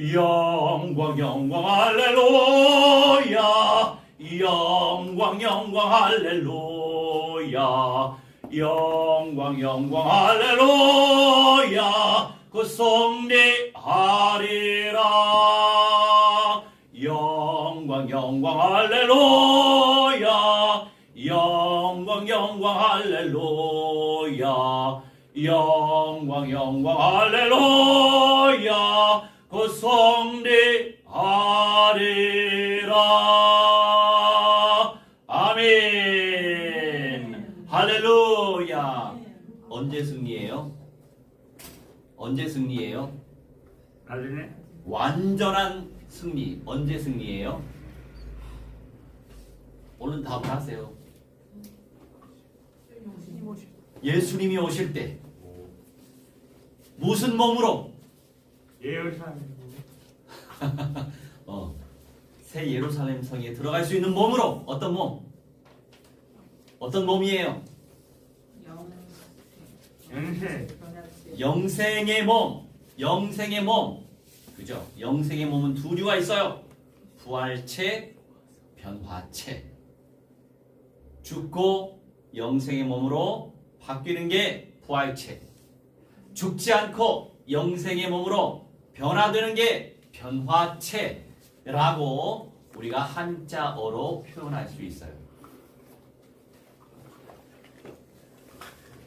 영광 영광 할렐루야 영광 영광 할렐루야 영광 영광 할렐루야 그 승리하리라 영광 영광 할렐루야 영광 영광 할렐루야 영광 영광 할렐루야 그 승리하리라 아멘 할렐루야. 언제 승리해요? 언제 승리해요? 나중에 완전한 승리. 언제 승리해요? 오늘 답을 하세요. 예수님이 오실 때 무슨 몸으로? 예루살렘 새 예루살렘 성에 들어갈 수 있는 몸으로. 어떤 몸? 어떤 몸이에요? 영생 영생의 몸. 영생의 몸. 그죠? 영생의 몸은 두 류가 있어요. 부활체, 변화체. 죽고 영생의 몸으로 바뀌는 게 부활체. 죽지 않고 영생의 몸으로 변화되는 게 변화체라고 우리가 한자어로 표현할 수 있어요.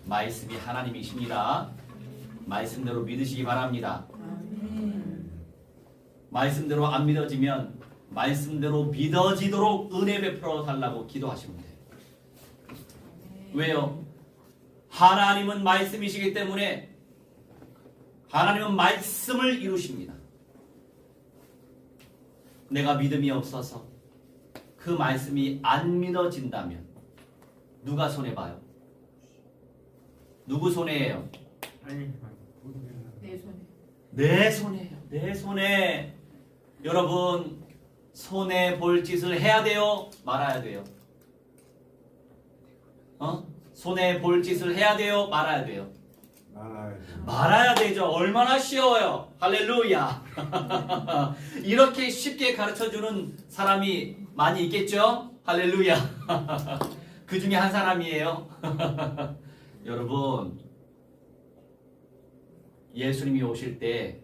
말씀이 하나님이십니다. 말씀대로 믿으시기 바랍니다. 말씀대로 안 믿어지면 말씀대로 믿어지도록 은혜 베풀어 달라고 기도하시면 돼요. 왜요? 하나님은 말씀이시기 때문에 하나님은 말씀을 이루십니다. 내가 믿음이 없어서 그 말씀이 안 믿어진다면 누가 손해봐요? 누구 손해예요? 아니 내 손해예요. 내 손해. 여러분 손해 볼 짓을 해야 돼요? 말아야 돼요? 손해 볼 짓을 해야 돼요? 말아야 돼요? 말아야 되죠. 얼마나 쉬워요. 할렐루야. 이렇게 쉽게 가르쳐주는 사람이 많이 있겠죠? 할렐루야. 그 중에 한 사람이에요. 여러분 예수님이 오실 때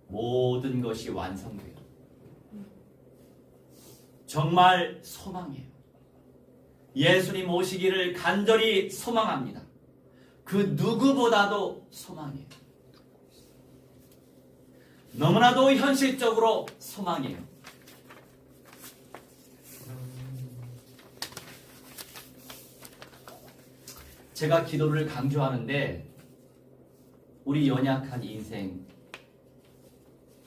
모든 것이 완성돼요. 정말 소망이에요. 예수님 오시기를 간절히 소망합니다. 그 누구보다도 소망이에요. 너무나도 현실적으로 소망이에요. 제가 기도를 강조하는데 우리 연약한 인생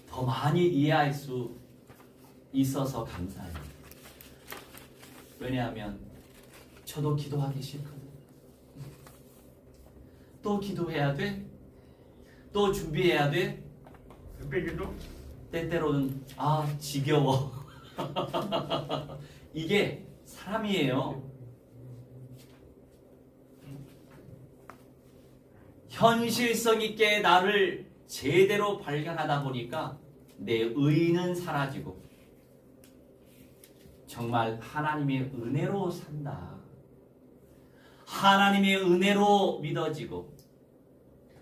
더 많이 이해할 수 있어서 감사해요. 왜냐하면 저도 기도하기 싫거든요. 또 기도해야 돼? 또 준비해야 돼? 흑백이도 때때로는 지겨워. 이게 사람이에요. 현실성 있게 나를 제대로 발견하다 보니까 내 의는 사라지고 정말 하나님의 은혜로 산다. 하나님의 은혜로 믿어지고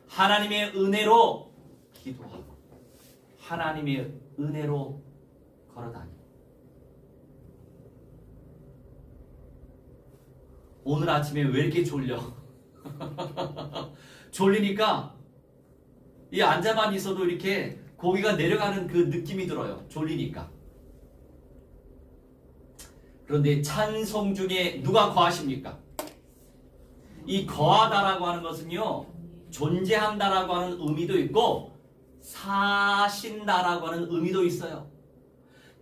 하나님의 은혜로 기도하고 하나님의 은혜로 걸어다니고 오늘 아침에 왜 이렇게 졸려? 졸리니까 이 앉아만 있어도 이렇게 고기가 내려가는 그 느낌이 들어요. 졸리니까. 그런데 찬송 중에 누가 거하십니까? 이 거하다라고 하는 것은요, 존재한다라고 하는 의미도 있고 사신다라고 하는 의미도 있어요.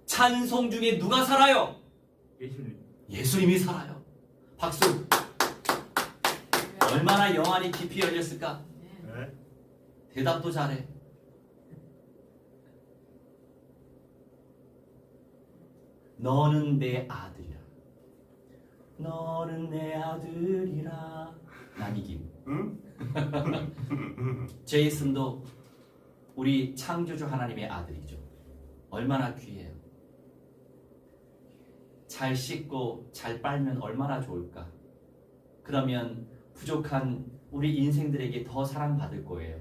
찬송 중에 누가 살아요? 예수님 예수님이 살아요. 박수. 얼마나 영안이 깊이 열렸을까? 네. 대답도 잘해. 너는 내 아들이라. 너는 내 아들이라. 남이김. 응? 제이슨도 우리 창조주 하나님의 아들이죠. 얼마나 귀해요. 잘 씻고 잘 빨면 얼마나 좋을까. 그러면 부족한 우리 인생들에게 더 사랑받을 거예요.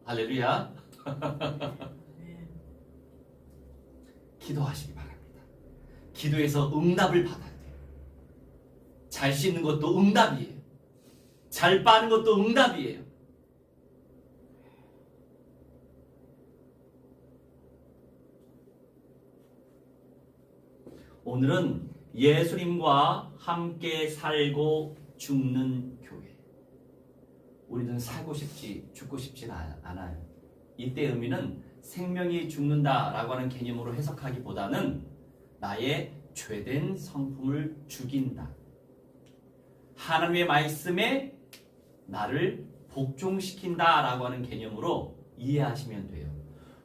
할렐루야. 기도하시기 바랍니다. 기도해서 응답을 받아야 돼요. 잘 씻는 것도 응답이에요. 잘 빠는 것도 응답이에요. 오늘은 예수님과 함께 살고 죽는 교회. 우리는 살고 싶지 죽고 싶진 않아요. 이때 의미는 생명이 죽는다라고 하는 개념으로 해석하기보다는 나의 죄된 성품을 죽인다. 하나님의 말씀에 나를 복종시킨다라고 하는 개념으로 이해하시면 돼요.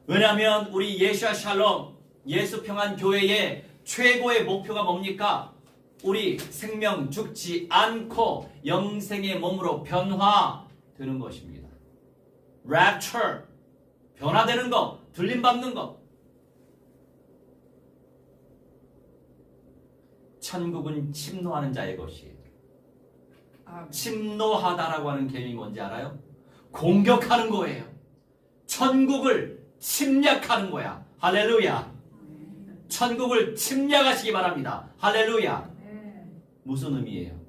왜냐하면 우리 예수와 샬롬, 예수 평안 교회의 최고의 목표가 뭡니까? 우리 생명 죽지 않고 영생의 몸으로 변화되는 것입니다. Rapture, 변화되는 것, 들림받는 것. 천국은 침노하는 자의 것이에요. 침노하다라고 하는 개념이 뭔지 알아요? 공격하는 거예요. 천국을 침략하는 거야. 할렐루야. 천국을 침략하시기 바랍니다. 할렐루야. 무슨 의미예요?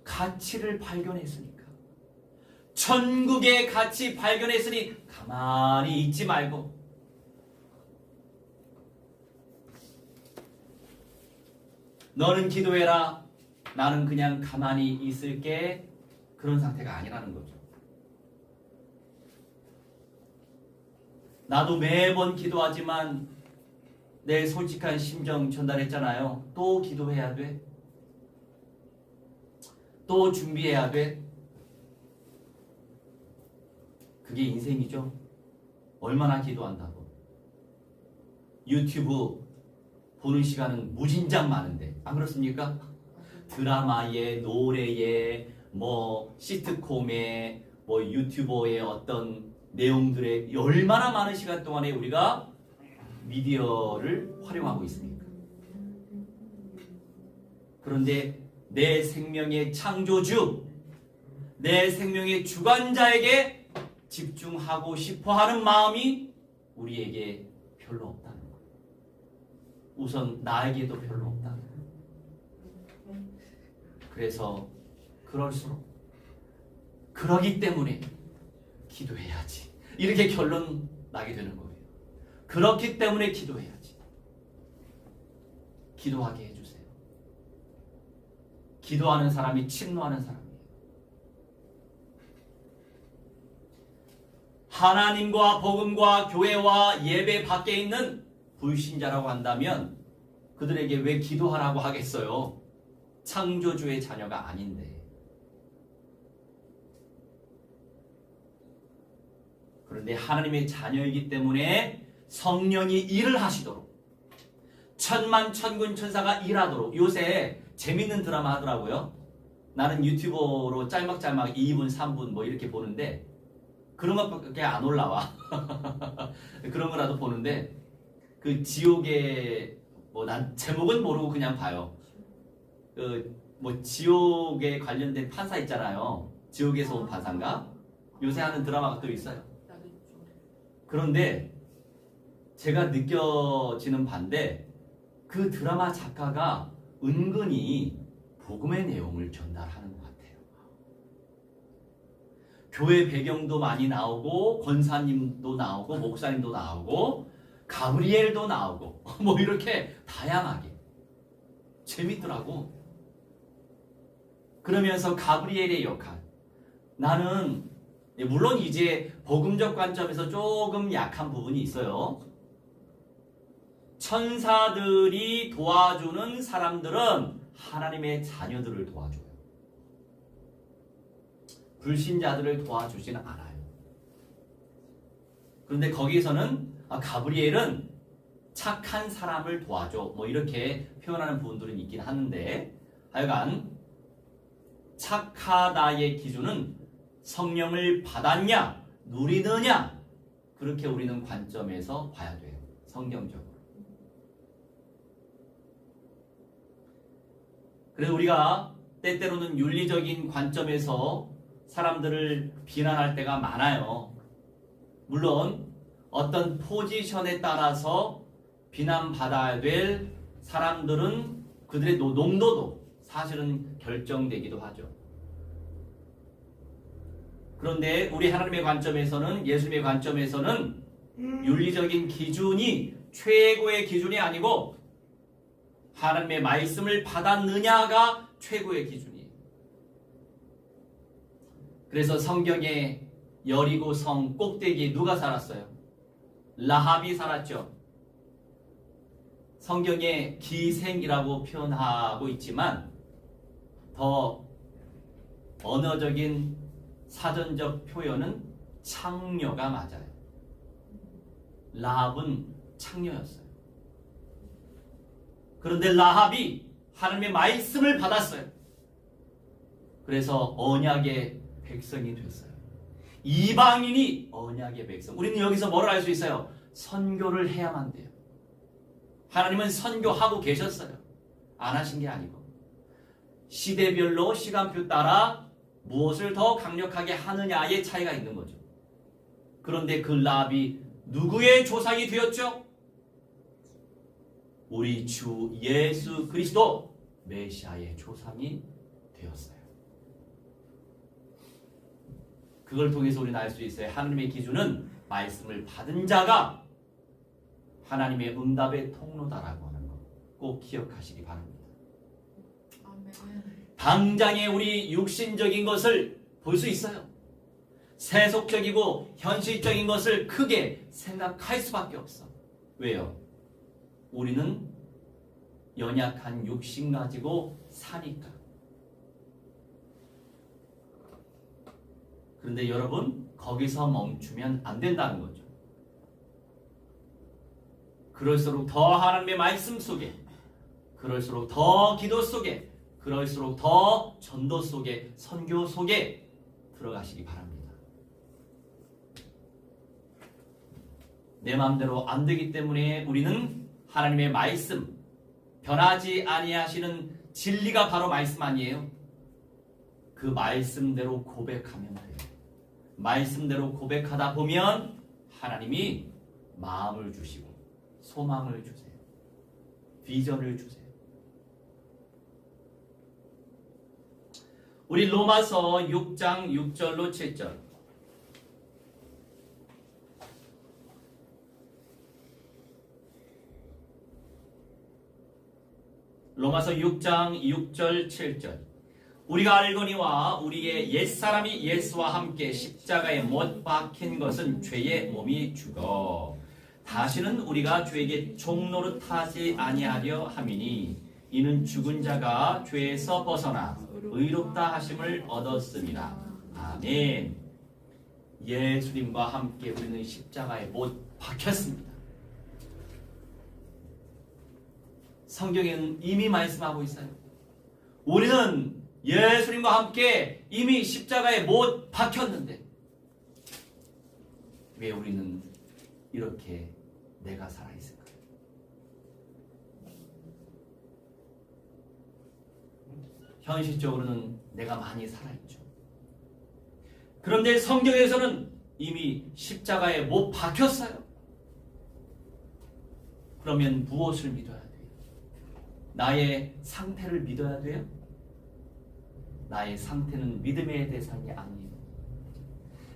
가치를 발견했으니까. 천국의 가치 발견했으니 가만히 있지 말고 너는 기도해라. 나는 그냥 가만히 있을게. 그런 상태가 아니라는 거죠. 나도 매번 기도하지만 내 솔직한 심정 전달했잖아요. 또 기도해야 돼. 또 준비해야 돼. 그게 인생이죠. 얼마나 기도한다고. 유튜브 보는 시간은 무진장 많은데 안 그렇습니까? 드라마에, 노래에, 시트콤에, 유튜버의 어떤 내용들에 얼마나 많은 시간 동안에 우리가 미디어를 활용하고 있습니까? 그런데 내 생명의 창조주, 내 생명의 주관자에게 집중하고 싶어하는 마음이 우리에게 별로 없다는 거예요. 우선 나에게도 별로 없다는 거예요. 그래서 그러기 때문에 기도해야지. 이렇게 결론 나게 되는 거예요. 그렇기 때문에 기도해야지. 기도하게 해주세요. 기도하는 사람이 침노하는 사람이에요. 하나님과 복음과 교회와 예배 밖에 있는 불신자라고 한다면 그들에게 왜 기도하라고 하겠어요? 창조주의 자녀가 아닌데. 그런데 하나님의 자녀이기 때문에 성령이 일을 하시도록, 천만 천군 천사가 일하도록. 요새 재밌는 드라마 하더라고요. 나는 유튜버로 짤막짤막 2분 3분 이렇게 보는데 그런 것밖에 안 올라와. 그런 거라도 보는데 그 지옥의 난 제목은 모르고 그냥 봐요. 지옥에 관련된 판사 있잖아요. 지옥에서 온 판사인가? 요새 하는 드라마가 또 있어요. 그런데 제가 느껴지는 바인데 그 드라마 작가가 은근히 복음의 내용을 전달하는 것 같아요. 교회 배경도 많이 나오고 권사님도 나오고 목사님도 나오고 가브리엘도 나오고 이렇게 다양하게 재밌더라고. 그러면서 가브리엘의 역할, 나는 물론 이제 복음적 관점에서 조금 약한 부분이 있어요. 천사들이 도와주는 사람들은 하나님의 자녀들을 도와줘요. 불신자들을 도와주지는 않아요. 그런데 거기서는 가브리엘은 착한 사람을 도와줘 이렇게 표현하는 부분들은 있긴 하는데, 하여간 착하다의 기준은 성령을 받았냐 누리느냐, 그렇게 우리는 관점에서 봐야 돼요. 성경적으로. 그래서 우리가 때때로는 윤리적인 관점에서 사람들을 비난할 때가 많아요. 물론 어떤 포지션에 따라서 비난받아야 될 사람들은 그들의 농도도 사실은 결정되기도 하죠. 그런데 우리 하나님의 관점에서는, 예수님의 관점에서는 윤리적인 기준이 최고의 기준이 아니고 하나님의 말씀을 받았느냐가 최고의 기준이에요. 그래서 성경에 여리고 성 꼭대기에 누가 살았어요? 라합이 살았죠. 성경에 기생이라고 표현하고 있지만 더 언어적인 사전적 표현은 창녀가 맞아요. 라합은 창녀였어요. 그런데 라합이 하나님의 말씀을 받았어요. 그래서 언약의 백성이 됐어요. 이방인이 언약의 백성. 우리는 여기서 뭘 알 수 있어요? 선교를 해야만 돼요. 하나님은 선교하고 계셨어요. 안 하신 게 아니고. 시대별로 시간표 따라 무엇을 더 강력하게 하느냐의 차이가 있는 거죠. 그런데 그 라합이 누구의 조상이 되었죠? 우리 주 예수 그리스도 메시아의 조상이 되었어요. 그걸 통해서 우리는 알 수 있어요. 하나님의 기준은 말씀을 받은 자가 하나님의 응답의 통로다라고 하는 거 꼭 기억하시기 바랍니다. 당장의 우리 육신적인 것을 볼 수 있어요. 세속적이고 현실적인 것을 크게 생각할 수밖에 없어. 왜요? 우리는 연약한 육신 가지고 사니까. 그런데 여러분, 거기서 멈추면 안 된다는 거죠. 그럴수록 더 하나님의 말씀 속에, 그럴수록 더 기도 속에, 그럴수록 더 전도 속에, 선교 속에 들어가시기 바랍니다. 내 마음대로 안 되기 때문에 우리는 하나님의 말씀, 변하지 아니하시는 진리가 바로 말씀 아니에요? 그 말씀대로 고백하면 돼요. 말씀대로 고백하다 보면 하나님이 마음을 주시고 소망을 주세요. 비전을 주세요. 우리 로마서 6장 6절로 7절. 로마서 6장 6절 7절. 우리가 알거니와 우리의 옛사람이 예수와 함께 십자가에 못 박힌 것은 죄의 몸이 죽어 다시는 우리가 죄에게 종노릇하지 아니하려 함이니 이는 죽은 자가 죄에서 벗어나 의롭다 하심을 얻었습니다. 아멘. 예수님과 함께 우리는 십자가에 못 박혔습니다. 성경에는 이미 말씀하고 있어요. 우리는 예수님과 함께 이미 십자가에 못 박혔는데 왜 우리는 이렇게 내가 살아있을까요? 현실적으로는 내가 많이 살아있죠. 그런데 성경에서는 이미 십자가에 못 박혔어요. 그러면 무엇을 믿어야 돼요? 나의 상태를 믿어야 돼요? 나의 상태는 믿음의 대상이 아니에요.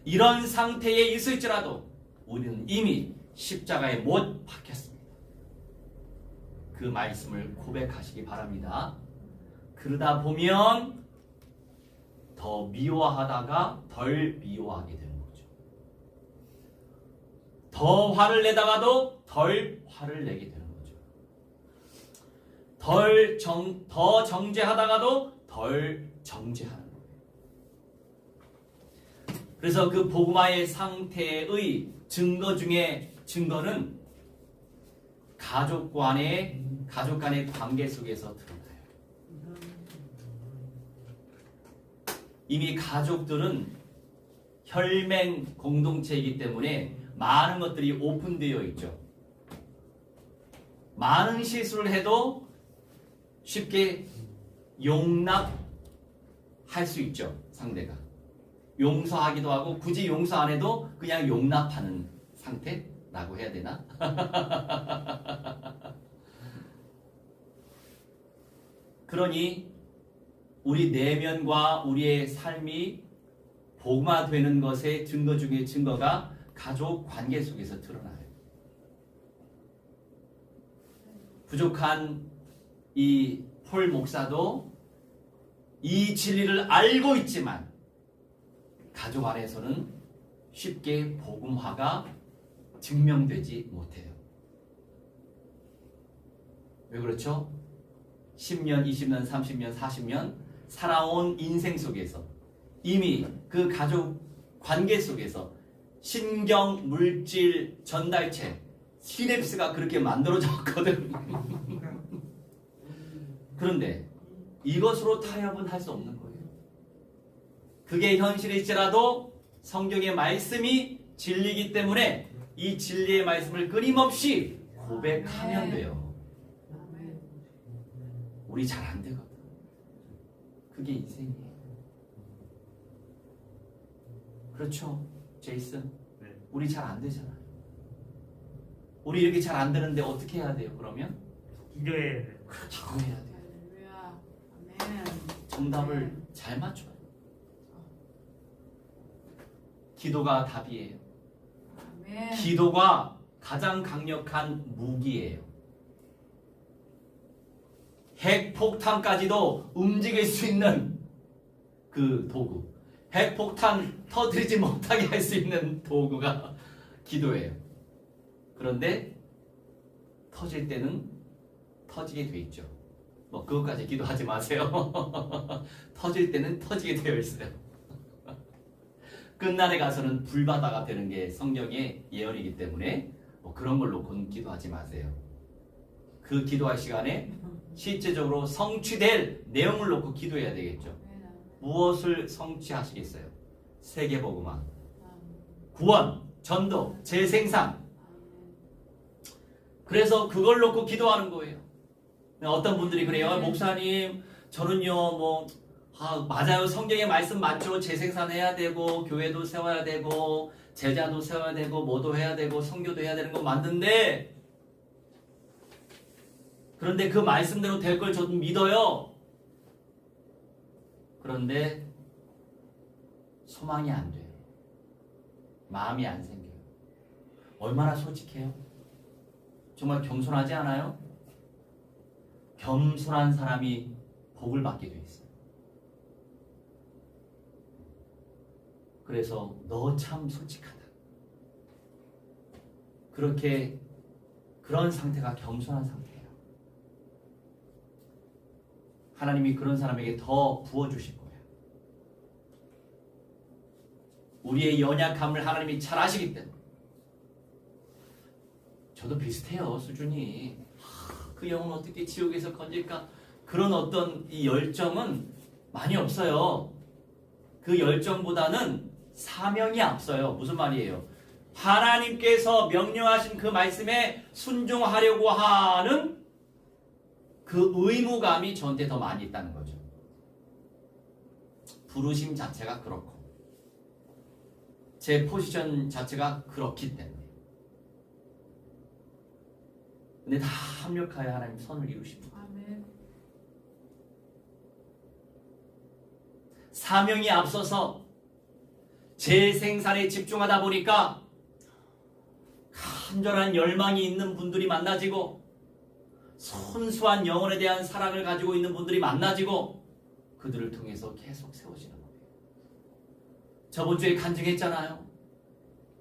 이런 상태에 있을지라도 우리는 이미 십자가에 못 박혔습니다. 그 말씀을 고백하시기 바랍니다. 그러다 보면 더 미워하다가 덜 미워하게 되는 거죠. 더 화를 내다가도 덜 화를 내게 되는 거죠. 더 정죄하다가도 덜 정죄하는 거예요. 그래서 그 복음화의 상태의 증거 중에 증거는 가족 간의 관계 속에서 드러나요. 이미 가족들은 혈맹 공동체이기 때문에 많은 것들이 오픈되어 있죠. 많은 실수를 해도 쉽게 용납할 수 있죠. 상대가. 용서하기도 하고 굳이 용서 안 해도 그냥 용납하는 상태라고 해야 되나? 그러니 우리 내면과 우리의 삶이 복음화되는 것의 증거 중에 증거가 가족 관계 속에서 드러나요. 부족한 이 폴 목사도 이 진리를 알고 있지만 가족 안에서는 쉽게 복음화가 증명되지 못해요. 왜 그렇죠? 10년, 20년, 30년, 40년 살아온 인생 속에서 이미 그 가족 관계 속에서 신경, 물질, 전달체, 시냅스가 그렇게 만들어졌거든. 그런데 이것으로 타협은 할 수 없는 거예요. 그게 현실일지라도 성경의 말씀이 진리이기 때문에 이 진리의 말씀을 끊임없이 고백하면 돼요. 우리 잘 안 되거든. 그게 인생이에요. 그렇죠, 제이슨? 네. 우리 잘 안 되잖아요. 우리 이렇게 잘 안 되는데 어떻게 해야 돼요? 그러면 기도해야 돼. 기도해야 돼요. 할렐루야. 아멘. 정답을 잘 맞춰요. 기도가 답이에요. 아멘. 기도가 가장 강력한 무기예요. 핵폭탄까지도 움직일 수 있는 그 도구. 핵폭탄 터뜨리지 못하게 할 수 있는 도구가 기도예요. 그런데 터질 때는 터지게 돼 있죠. 뭐 그것까지 기도하지 마세요. 터질 때는 터지게 되어 있어요. 끝날에 가서는 불바다가 되는 게 성경의 예언이기 때문에 뭐 그런 걸 놓고는 기도하지 마세요. 그 기도할 시간에 실제적으로 성취될 내용을 놓고 기도해야 되겠죠. 무엇을 성취하시겠어요? 세계복음화, 구원, 전도, 재생산. 그래서 그걸 놓고 기도하는 거예요. 어떤 분들이 그래요. 목사님, 저는요, 맞아요. 성경의 말씀 맞죠. 재생산해야 되고, 교회도 세워야 되고, 제자도 세워야 되고, 뭐도 해야 되고, 선교도 해야 되는 거 맞는데, 그런데 그 말씀대로 될 걸 저도 믿어요. 그런데 소망이 안 돼요. 마음이 안 생겨요. 얼마나 솔직해요? 정말 겸손하지 않아요? 겸손한 사람이 복을 받게 돼 있어요. 그래서 너 참 솔직하다. 그런 상태가 겸손한 상태예요. 하나님이 그런 사람에게 더 부어주실 거예요. 우리의 연약함을 하나님이 잘 아시기 때문에. 저도 비슷해요, 수준이. 그 영혼 어떻게 지옥에서 건질까? 그런 어떤 이 열정은 많이 없어요. 그 열정보다는 사명이 앞서요. 무슨 말이에요? 하나님께서 명령하신 그 말씀에 순종하려고 하는 그 의무감이 저한테 더 많이 있다는 거죠. 부르심 자체가 그렇고 제 포지션 자체가 그렇기 때문에. 근데 다 합력하여 하나님 선을 이루십니다. 아멘. 사명이 앞서서 재생산에 집중하다 보니까 간절한 열망이 있는 분들이 만나지고 순수한 영혼에 대한 사랑을 가지고 있는 분들이 만나지고 그들을 통해서 계속 세워지는 거예요. 저번 주에 간증했잖아요.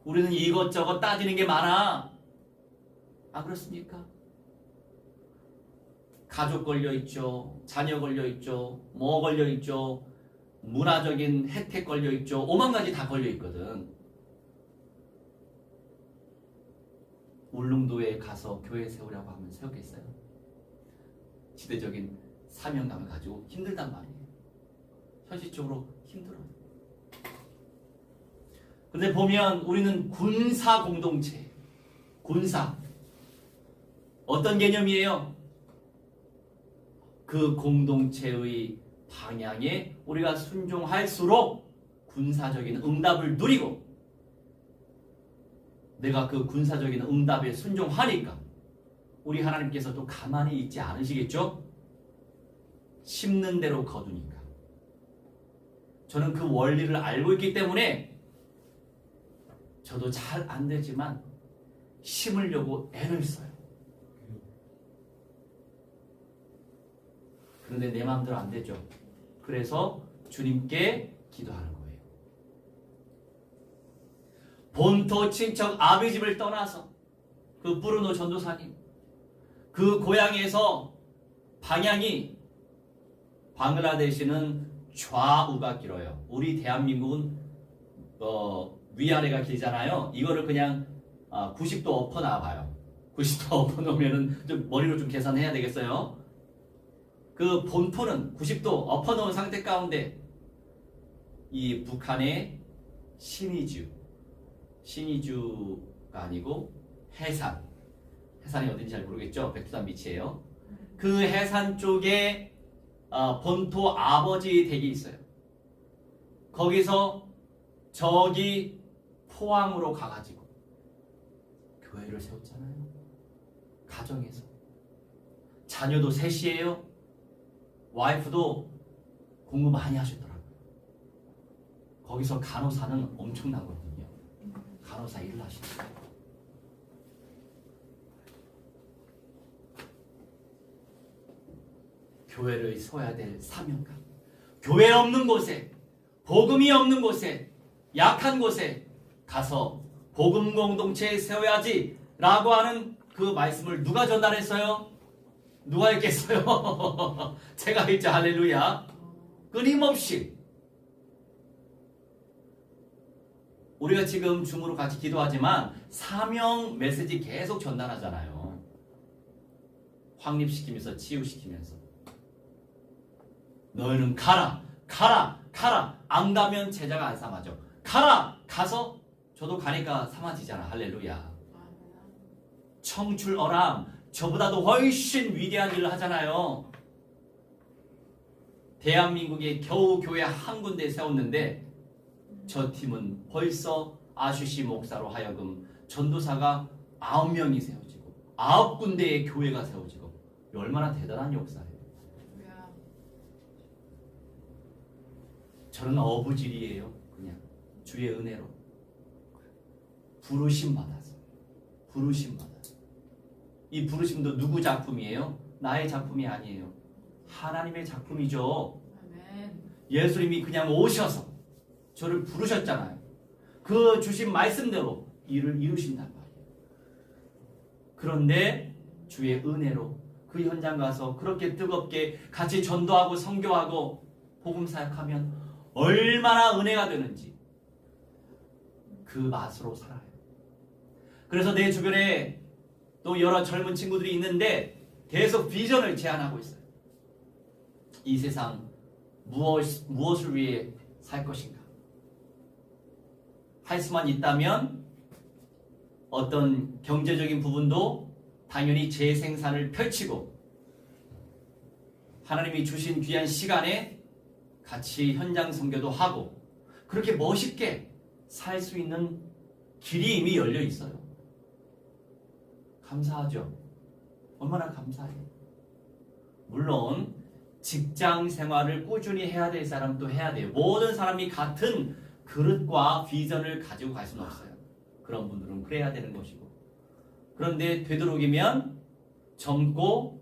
우리는 이것저것 따지는 게 많아. 안 그렇습니까? 가족 걸려있죠. 자녀 걸려있죠. 뭐 걸려있죠. 문화적인 혜택 걸려있죠. 5만 가지 다 걸려있거든. 울릉도에 가서 교회 세우려고 하면 세우겠어요? 지대적인 사명감을 가지고 힘들단 말이에요. 현실적으로 힘들어요. 근데 보면 우리는 군사 공동체, 군사. 어떤 개념이에요? 그 공동체의 방향에 우리가 순종할수록 군사적인 응답을 누리고 내가 그 군사적인 응답에 순종하니까 우리 하나님께서 또 가만히 있지 않으시겠죠? 심는 대로 거두니까. 저는 그 원리를 알고 있기 때문에 저도 잘 안 되지만 심으려고 애를 써요. 그런데 내 마음대로 안 되죠. 그래서 주님께 기도하는 거예요. 본토 친척 아비 집을 떠나서 그 브루노 전도사님 그 고향에서 방향이 방글라데시는 좌우가 길어요. 우리 대한민국은 위아래가 길잖아요. 이거를 그냥 90도 엎어 놔봐요. 90도 엎어 놓으면은 좀 머리로 좀 계산해야 되겠어요. 그 본토는 90도 엎어 놓은 상태 가운데 이 북한의 신의주가 아니고 해산이 어딘지 잘 모르겠죠. 백두산 밑이에요. 그 해산 쪽에 본토 아버지 댁이 있어요. 거기서 저기 포항으로 가가지고 교회를 세웠잖아요. 가정에서 자녀도 셋이에요. 와이프도 공부 많이 하셨더라고요. 거기서 간호사는 엄청나거든요. 간호사 일을 하시더라고요. 교회를 세워야 될 사명감. 교회 없는 곳에, 복음이 없는 곳에, 약한 곳에 가서 복음 공동체에 세워야지 라고 하는 그 말씀을 누가 전달했어요? 누가 했겠어요? 제가 했죠. 할렐루야. 끊임없이 우리가 지금 줌으로 같이 기도하지만 사명 메시지 계속 전달하잖아요. 확립시키면서 치유시키면서 너희는 가라 안 가면 제자가 안 삼아져. 가서 저도 가니까 삼아지잖아. 할렐루야. 청출어람 저보다도 훨씬 위대한 일을 하잖아요. 대한민국에 겨우 교회 한 군데 세웠는데 저 팀은 벌써 아슈시 목사로 하여금 전도사가 9명이 세워지고 9군데의 교회가 세워지고 얼마나 대단한 역사예요. 저는 어부질이에요. 그냥 주의 은혜로 부르심 받아서 이 부르심도 누구 작품이에요? 나의 작품이 아니에요. 하나님의 작품이죠. 예수님이 그냥 오셔서 저를 부르셨잖아요. 그 주신 말씀대로 일을 이루신단 말이에요. 그런데 주의 은혜로 그 현장 가서 그렇게 뜨겁게 같이 전도하고 선교하고 복음 사역하면 얼마나 은혜가 되는지 그 맛으로 살아요. 그래서 내 주변에 또 여러 젊은 친구들이 있는데 계속 비전을 제안하고 있어요. 이 세상 무엇을 위해 살 것인가? 할 수만 있다면 어떤 경제적인 부분도 당연히 재생산을 펼치고 하나님이 주신 귀한 시간에 같이 현장 선교도 하고 그렇게 멋있게 살 수 있는 길이 이미 열려 있어요. 감사하죠? 얼마나 감사해요. 물론 직장 생활을 꾸준히 해야 될 사람도 해야 돼요. 모든 사람이 같은 그릇과 비전을 가지고 갈 수는 없어요. 그런 분들은 그래야 되는 것이고 그런데 되도록이면 젊고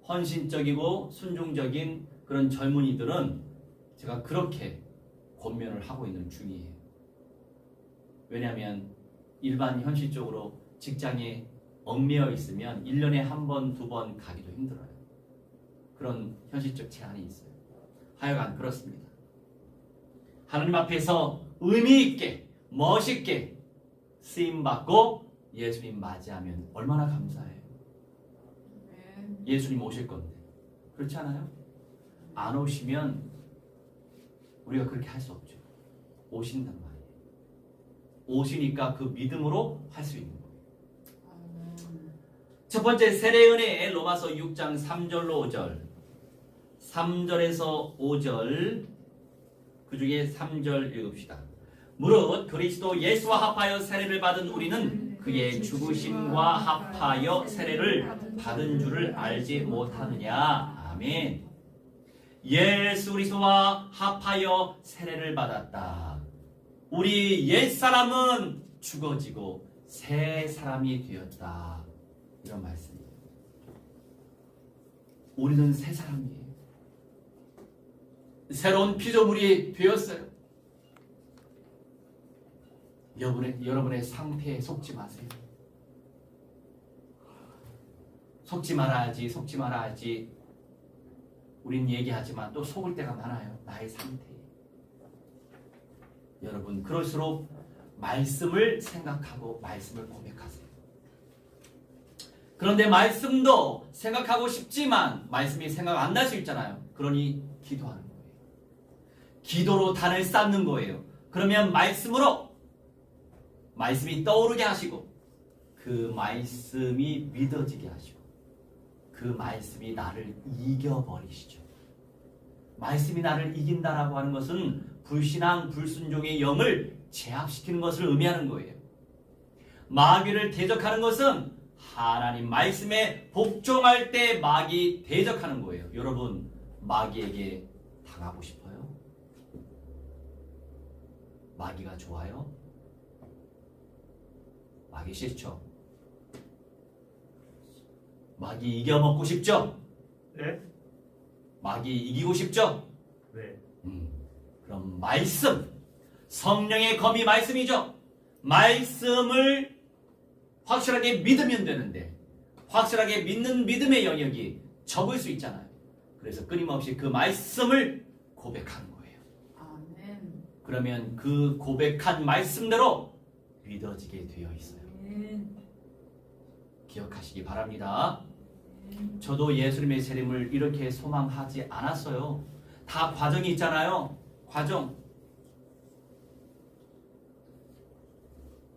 헌신적이고 순종적인 그런 젊은이들은 제가 그렇게 권면을 하고 있는 중이에요. 왜냐하면 일반 현실적으로 직장에 얽매여 있으면 1년에 한 번, 두 번 가기도 힘들어요. 그런 현실적 제한이 있어요. 하여간 그렇습니다. 하나님 앞에서 의미 있게 멋있게 쓰임받고 예수님 맞이하면 얼마나 감사해요. 예수님 오실 건데 그렇지 않아요? 안 오시면 우리가 그렇게 할 수 없죠. 오신단 말이에요. 오시니까 그 믿음으로 할 수 있는 거예요. 첫 번째 세례 은혜 로마서 6장 3절로 5절. 3절에서 5절 그 중에 3절 읽읍시다. 무릇 그리스도 예수와 합하여 세례를 받은 우리는 그의 죽으심과 합하여 세례를 받은 줄을 알지 못하느냐. 아멘. 예수 그리스도와 합하여 세례를 받았다. 우리 옛사람은 죽어지고 새 사람이 되었다. 이런 말씀이에요. 우리는 새 사람이에요. 새로운 피조물이 되었어요. 여러분의 상태에 속지 마세요. 속지 말아야지, 속지 말아야지. 우린 얘기하지만 또 속을 때가 많아요. 나의 상태에. 여러분, 그럴수록 말씀을 생각하고 말씀을 고백하세요. 그런데 말씀도 생각하고 싶지만 말씀이 생각 안 날 수 있잖아요. 그러니 기도하는 거예요. 기도로 단을 쌓는 거예요. 그러면 말씀이 떠오르게 하시고 그 말씀이 믿어지게 하시고 그 말씀이 나를 이겨버리시죠. 말씀이 나를 이긴다라고 하는 것은 불신앙, 불순종의 영을 제압시키는 것을 의미하는 거예요. 마귀를 대적하는 것은 하나님 말씀에 복종할 때 마귀 대적하는 거예요. 여러분, 마귀에게 당하고 싶어요? 마귀가 좋아요? 마귀 싫죠? 마귀 이겨먹고 싶죠? 네? 마귀 이기고 싶죠? 네. 그럼 말씀, 성령의 검이 말씀이죠. 말씀을 확실하게 믿으면 되는데 확실하게 믿는 믿음의 영역이 적을 수 있잖아요. 그래서 끊임없이 그 말씀을 고백하는 거예요. 아멘. 그러면 그 고백한 말씀대로 믿어지게 되어 있어요. 아멘. 기억하시기 바랍니다. 저도 예수님의 세례를 이렇게 소망하지 않았어요. 다 과정이 있잖아요. 과정.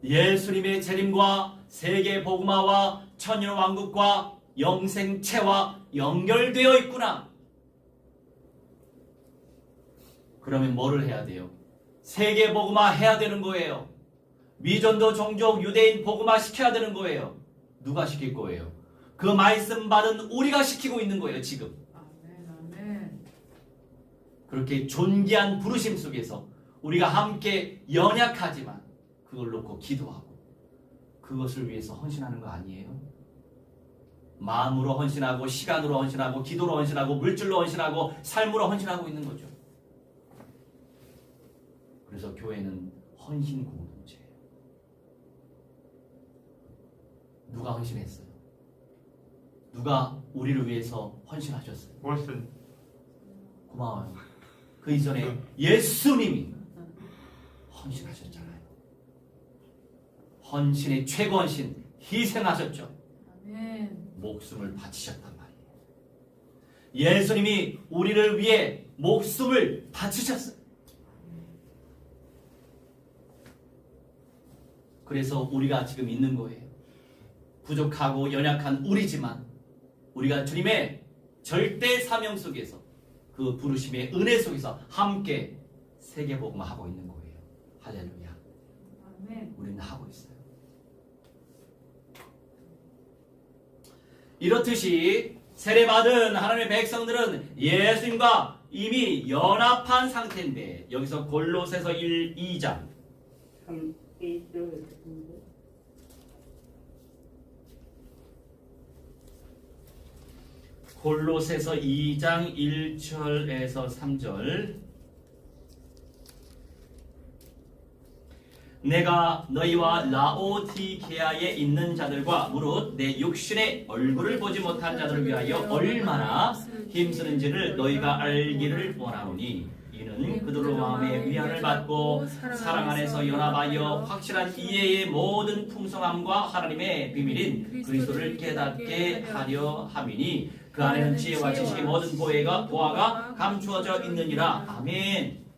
예수님의 재림과 세계 복음화와 천년 왕국과 영생체와 연결되어 있구나. 그러면 뭐를 해야 돼요? 세계 복음화 해야 되는 거예요. 미전도 종족 유대인 복음화 시켜야 되는 거예요. 누가 시킬 거예요? 그 말씀 받은 우리가 시키고 있는 거예요, 지금. 아멘. 아멘. 그렇게 존귀한 부르심 속에서 우리가 함께 연약하지만 그걸 놓고 기도하고 그것을 위해서 헌신하는 거 아니에요? 마음으로 헌신하고 시간으로 헌신하고 기도로 헌신하고 물질로 헌신하고 삶으로 헌신하고 있는 거죠. 그래서 교회는 헌신 공동체예요. 누가 헌신했어요? 누가 우리를 위해서 헌신하셨어요? 무엇은? 고마워요. 그 이전에 예수님이 헌신하셨잖아요. 헌신의 최고 헌신, 희생하셨죠. 아멘. 목숨을 바치셨단 말이에요. 예수님이 우리를 위해 목숨을 바치셨어요. 그래서 우리가 지금 있는 거예요. 부족하고 연약한 우리지만 우리가 주님의 절대 사명 속에서 그 부르심의 은혜 속에서 함께 세계복음하고 있는 거예요. 할렐루야. 아멘. 우리는 하고 있어요. 이렇듯이 세례받은 하나님의 백성들은 예수님과 이미 연합한 상태인데 여기서 골로새서 2장 1절 골로새서 2장 1절에서 3절 내가 너희와 라오디게아에 있는 자들과 무릇 내 육신의 얼굴을 보지 못한 자들을 위하여 얼마나 힘쓰는지를 너희가 알기를 원하노니 이는 그들로 마음의 위안을 받고 사랑 안에서 연합하여 확실한 이해의 모든 풍성함과 하나님의 비밀인 그리스도를 깨닫게 하려 함이니 그 안에는 지혜와 지식의 모든 보화가 감추어져 있느니라. 아멘.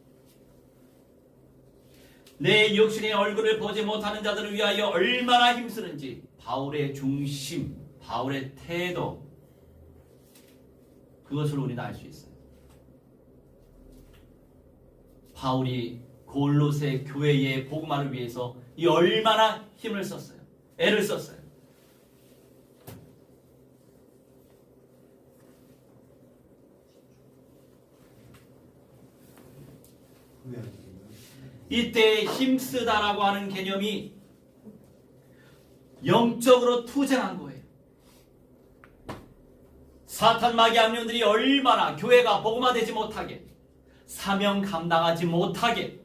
내 육신의 얼굴을 보지 못하는 자들을 위하여 얼마나 힘쓰는지 바울의 중심, 바울의 태도, 그것을 우리는 알 수 있어요. 바울이 골로새 교회의 복음화를 위해서 이 얼마나 힘을 썼어요. 애를 썼어요. 이때 힘쓰다라고 하는 개념이 영적으로 투쟁한 거예요. 사탄 마귀 악령들이 얼마나 교회가 복음화되지 못하게, 사명 감당하지 못하게,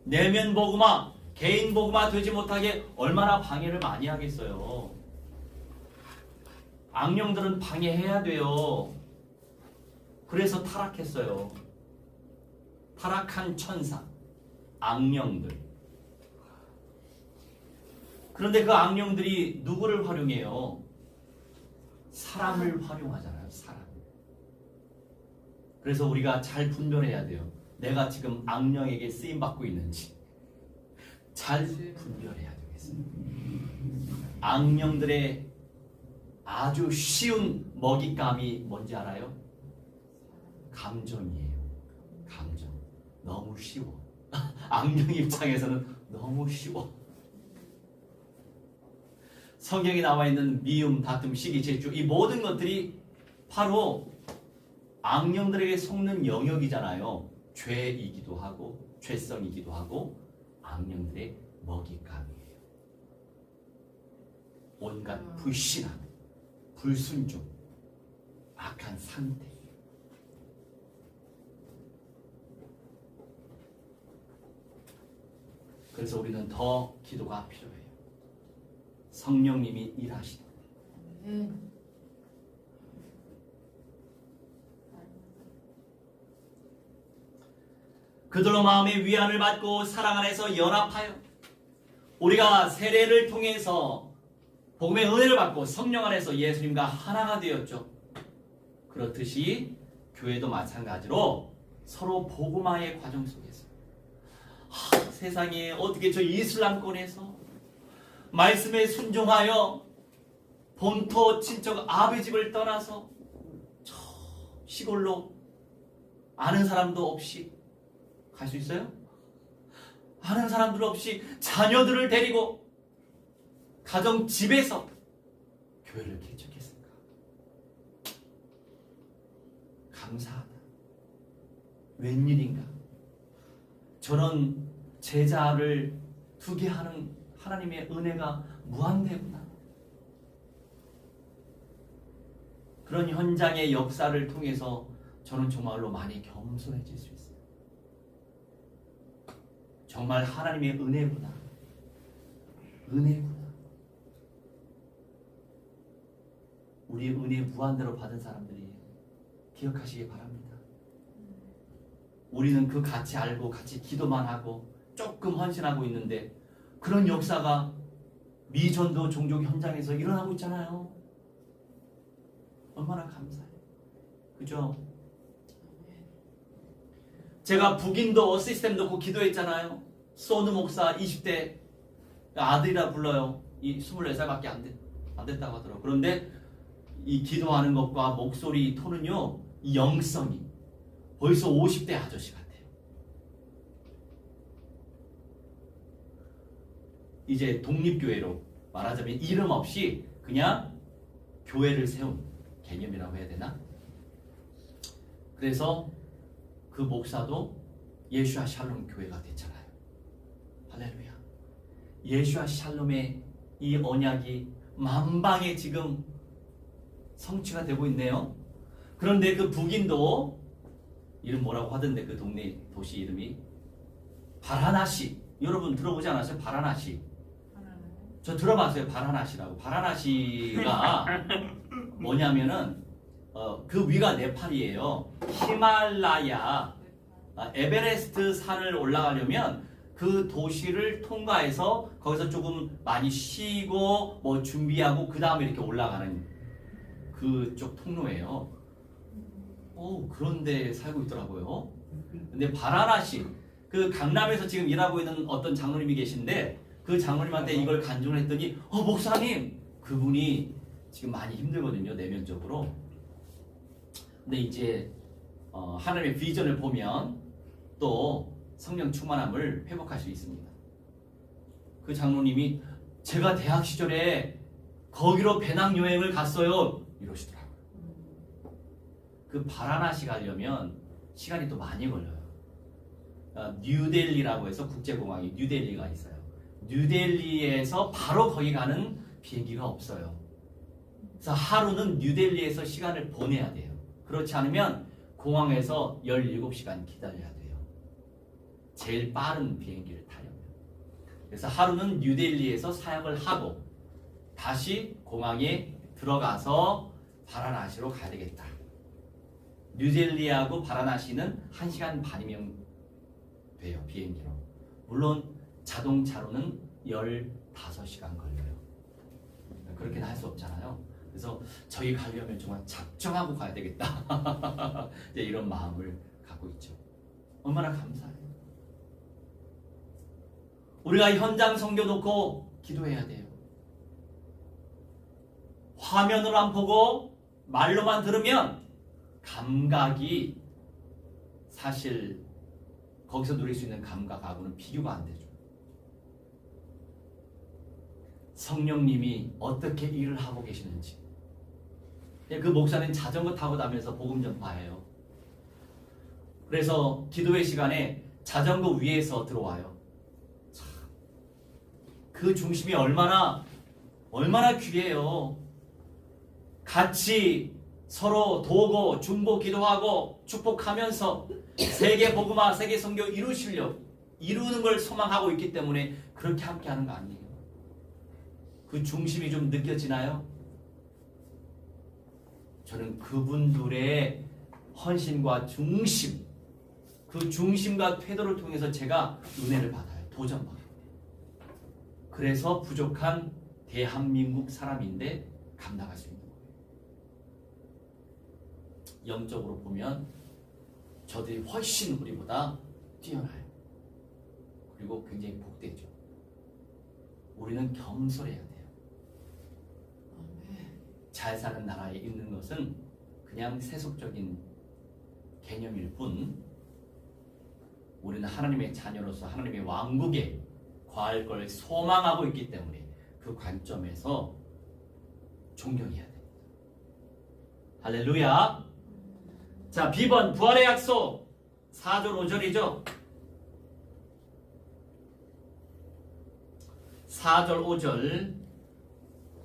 내면 복음화, 개인 복음화 되지 못하게 얼마나 방해를 많이 하겠어요. 악령들은 방해해야 돼요. 그래서 타락했어요. 타락한 천사, 악령들. 그런데 그 악령들이 누구를 활용해요? 사람을 활용하잖아요. 사람. 그래서 우리가 잘 분별해야 돼요. 내가 지금 악령에게 쓰임받고 있는지 잘 분별해야 되겠습니다. 악령들의 아주 쉬운 먹잇감이 뭔지 알아요? 감정이에요. 감정. 너무 쉬워. 악령 입장에서는 너무 쉬워. 성경에 나와 있는 미움, 다툼, 시기, 질주, 이 모든 것들이 바로 악령들에게 속는 영역이잖아요. 죄이기도 하고 죄성이기도 하고 악령들의 먹잇감이에요. 온갖 불신함, 불순종, 악한 상태. 그래서 우리는 더 기도가 필요해요. 성령님이 일하시다. 아멘. 그들로 마음의 위안을 받고 사랑 안에서 연합하여 우리가 세례를 통해서 복음의 은혜를 받고 성령 안에서 예수님과 하나가 되었죠. 그렇듯이 교회도 마찬가지로 서로 복음화의 과정 속에서 세상에 어떻게 저 이슬람권에서 말씀에 순종하여 본토 친척 아비 집을 떠나서 저 시골로 아는 사람도 없이 갈 수 있어요? 아는 사람들 없이 자녀들을 데리고 가정 집에서 교회를 개척했을까? 감사하다. 웬일인가? 저런 제자를 두게 하는 하나님의 은혜가 무한대구나. 그런 현장의 역사를 통해서 저는 정말로 많이 겸손해질 수 있어요. 정말 하나님의 은혜구나. 은혜구나. 우리 은혜 무한대로 받은 사람들이 기억하시기 바랍니다. 우리는 그 가치 알고 같이 기도만 하고 조금 헌신하고 있는데 그런 역사가 미전도 종족 현장에서 일어나고 있잖아요. 얼마나 감사해요. 그죠? 제가 북인도 시스템 넣고 기도했잖아요. 소누 목사 20대 아들이라 불러요. 이 24살밖에 안 됐다고 하더라고요. 그런데 이 기도하는 것과 목소리 톤은요, 이 영성이 벌써 50대 아저씨 같아요. 이제 독립교회로 말하자면 이름 없이 그냥 교회를 세운 개념이라고 해야 되나? 그래서 그 목사도 예수와 샬롬 교회가 됐잖아요. 할렐루야. 예수와 샬롬의 이 언약이 만방에 지금 성취가 되고 있네요. 그런데 그 북인도 이름 뭐라고 하던데 그 동네 도시 이름이 바라나시. 여러분 들어보지 않았어요? 바라나시. 저 들어봤어요. 바라나시라고. 바라나시가 뭐냐면은 그 위가 네팔이에요. 히말라야 에베레스트 산을 올라가려면 그 도시를 통과해서 거기서 조금 많이 쉬고 뭐 준비하고 그 다음에 이렇게 올라가는 그쪽 통로예요. 그런데 살고 있더라고요. 근데 바라나시 그 강남에서 지금 일하고 있는 어떤 장로님이 계신데 그 장로님한테 이걸 간증을 했더니 목사님 그분이 지금 많이 힘들거든요, 내면적으로. 근데 이제 하나님의 비전을 보면 또 성령 충만함을 회복할 수 있습니다. 그 장로님이 제가 대학 시절에 거기로 배낭여행을 갔어요 이러시더라고요. 그 바라나시 가려면 시간이 또 많이 걸려요. 뉴델리라고 해서 국제공항이 뉴델리가 있어요. 뉴델리에서 바로 거기 가는 비행기가 없어요. 그래서 하루는 뉴델리에서 시간을 보내야 돼요. 그렇지 않으면 공항에서 17시간 기다려야 돼요. 제일 빠른 비행기를 타려면. 그래서 하루는 뉴델리에서 사역을 하고 다시 공항에 들어가서 바라나시로 가야 되겠다. 뉴델리하고 바라나시는 1시간 반이면 돼요, 비행기로. 물론 자동차로는 15시간 걸려요. 그렇게는 할 수 없잖아요. 그래서 저희 가려면 정말 작정하고 가야 되겠다. 이런 마음을 갖고 있죠. 얼마나 감사해요. 우리가 현장 섬겨놓고 기도해야 돼요. 화면으로 안 보고 말로만 들으면 감각이 사실 거기서 누릴 수 있는 감각하고는 비교가 안 되죠. 성령님이 어떻게 일을 하고 계시는지. 그 목사는 자전거 타고 다니면서 복음 전파해요. 그래서 기도회 시간에 자전거 위에서 들어와요. 참, 그 중심이 얼마나 귀해요. 같이 서로 도고 중보 기도하고 축복하면서 세계 복음화, 세계 선교 이루는 걸 소망하고 있기 때문에 그렇게 함께하는 거 아니에요. 그 중심이 좀 느껴지나요? 저는 그분들의 헌신과 중심, 그 중심과 태도를 통해서 제가 은혜를 받아요. 도전받아요. 그래서 부족한 대한민국 사람인데 감당할 수 있는 거예요. 영적으로 보면 저들이 훨씬 우리보다 뛰어나요. 그리고 굉장히 복되죠. 우리는 겸손해야 돼요. 잘 사는 나라에 있는 것은 그냥 세속적인 개념일 뿐, 우리는 하나님의 자녀로서 하나님의 왕국에 거할 걸 소망하고 있기 때문에 그 관점에서 존경해야 됩니다. 할렐루야. 자, B번 부활의 약속 4절 5절이죠. 4절 5절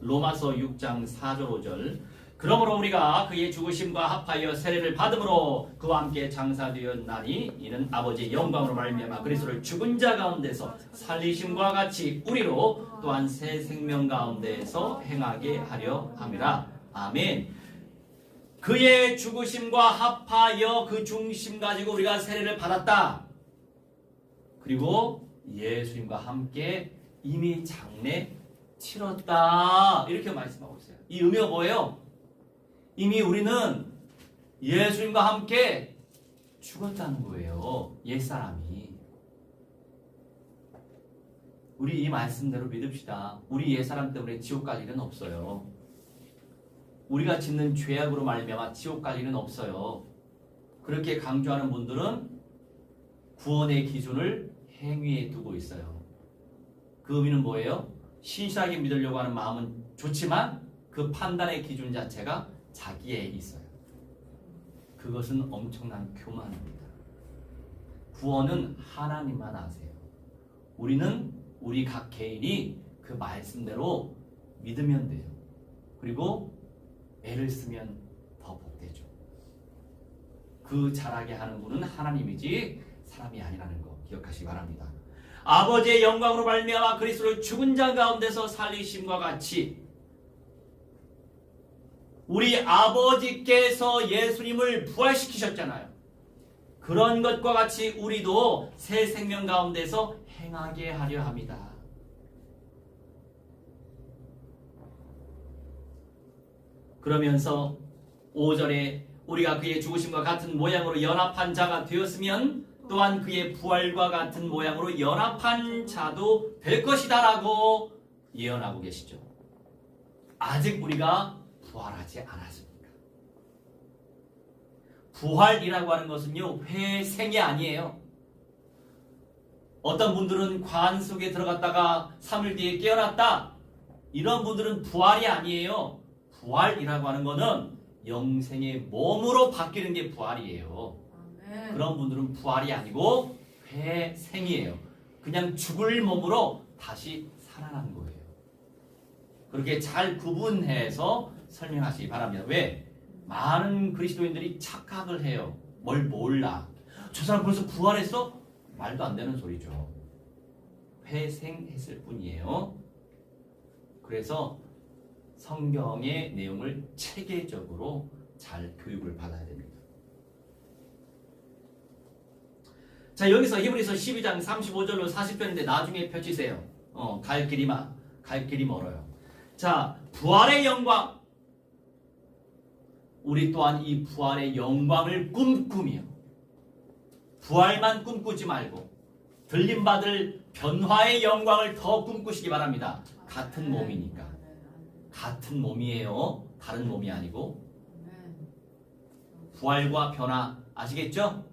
로마서 6장 4절 5절 그러므로 우리가 그의 죽으심과 합하여 세례를 받음으로 그와 함께 장사되었나니 이는 아버지의 영광으로 말미암아 그리스도를 죽은 자 가운데서 살리심과 같이 우리로 또한 새 생명 가운데에서 행하게 하려 함이라. 아멘. 그의 죽으심과 합하여 그 중심 가지고 우리가 세례를 받았다. 그리고 예수님과 함께 이미 장래 치렀다. 이렇게 말씀하고 있어요. 이 의미가 뭐예요? 이미 우리는 예수님과 함께 죽었다는 거예요. 옛사람이. 우리 이 말씀대로 믿읍시다. 우리 옛사람 때문에 지옥 갈 일은 없어요. 우리가 짓는 죄악으로 말미암아 지옥 갈 일은 없어요. 그렇게 강조하는 분들은 구원의 기준을 행위에 두고 있어요. 그 의미는 뭐예요? 신실하게 믿으려고 하는 마음은 좋지만 그 판단의 기준 자체가 자기에 있어요. 그것은 엄청난 교만입니다. 구원은 하나님만 아세요. 우리는 우리 각 개인이 그 말씀대로 믿으면 돼요. 그리고 애를 쓰면 더 복되죠. 그 잘하게 하는 분은 하나님이지 사람이 아니라는 거 기억하시기 바랍니다. 아버지의 영광으로 말미암아 그리스도를 죽은 자 가운데서 살리심과 같이 우리 아버지께서 예수님을 부활시키셨잖아요. 그런 것과 같이 우리도 새 생명 가운데서 행하게 하려 합니다. 그러면서 5절에 우리가 그의 죽으심과 같은 모양으로 연합한 자가 되었으면 또한 그의 부활과 같은 모양으로 연합한 자도 될 것이다 라고 예언하고 계시죠. 아직 우리가 부활하지 않았습니까? 부활이라고 하는 것은요, 회생이 아니에요. 어떤 분들은 관 속에 들어갔다가 3일 뒤에 깨어났다. 이런 분들은 부활이 아니에요. 부활이라고 하는 것은 영생의 몸으로 바뀌는 게 부활이에요. 아멘. 그런 분들은 부활이 아니고 회생이에요. 그냥 죽을 몸으로 다시 살아난 거예요. 그렇게 잘 구분해서 설명하시기 바랍니다. 왜? 많은 그리스도인들이 착각을 해요. 뭘 몰라. 저 사람 벌써 부활했어? 말도 안 되는 소리죠. 회생했을 뿐이에요. 그래서 성경의 내용을 체계적으로 잘 교육을 받아야 됩니다. 자, 여기서 히브리서 12장 35절로 40절인데 나중에 펼치세요. 갈 길이 멀어요. 자, 부활의 영광. 우리 또한 이 부활의 영광을 꿈꾸며 부활만 꿈꾸지 말고 들림받을 변화의 영광을 더 꿈꾸시기 바랍니다. 같은 몸이니까. 같은 몸이에요. 다른 몸이 아니고. 부활과 변화 아시겠죠?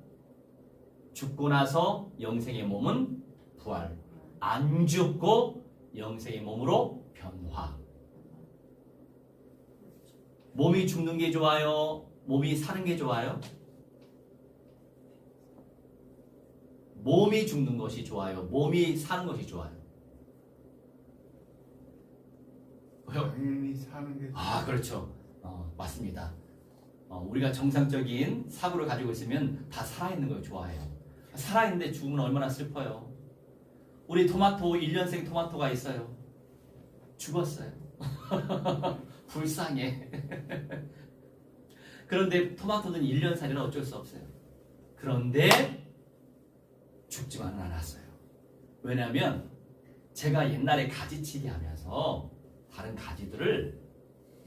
죽고 나서 영생의 몸은 부활. 안 죽고 영생의 몸으로 변화. 몸이 죽는 게 좋아요? 몸이 사는 게 좋아요? 몸이 죽는 것이 좋아요? 몸이 사는 것이 좋아요? 당연히 사는 게 그렇죠. 맞습니다. 우리가 정상적인 사고를 가지고 있으면 다 살아있는 걸 좋아해요. 살아있는데 죽으면 얼마나 슬퍼요. 우리 토마토 1년생 토마토가 있어요. 죽었어요. 불쌍해. 그런데 토마토는 1년살이라 어쩔 수 없어요. 그런데 죽지만은 않았어요. 왜냐하면 제가 옛날에 가지치기 하면서 다른 가지들을,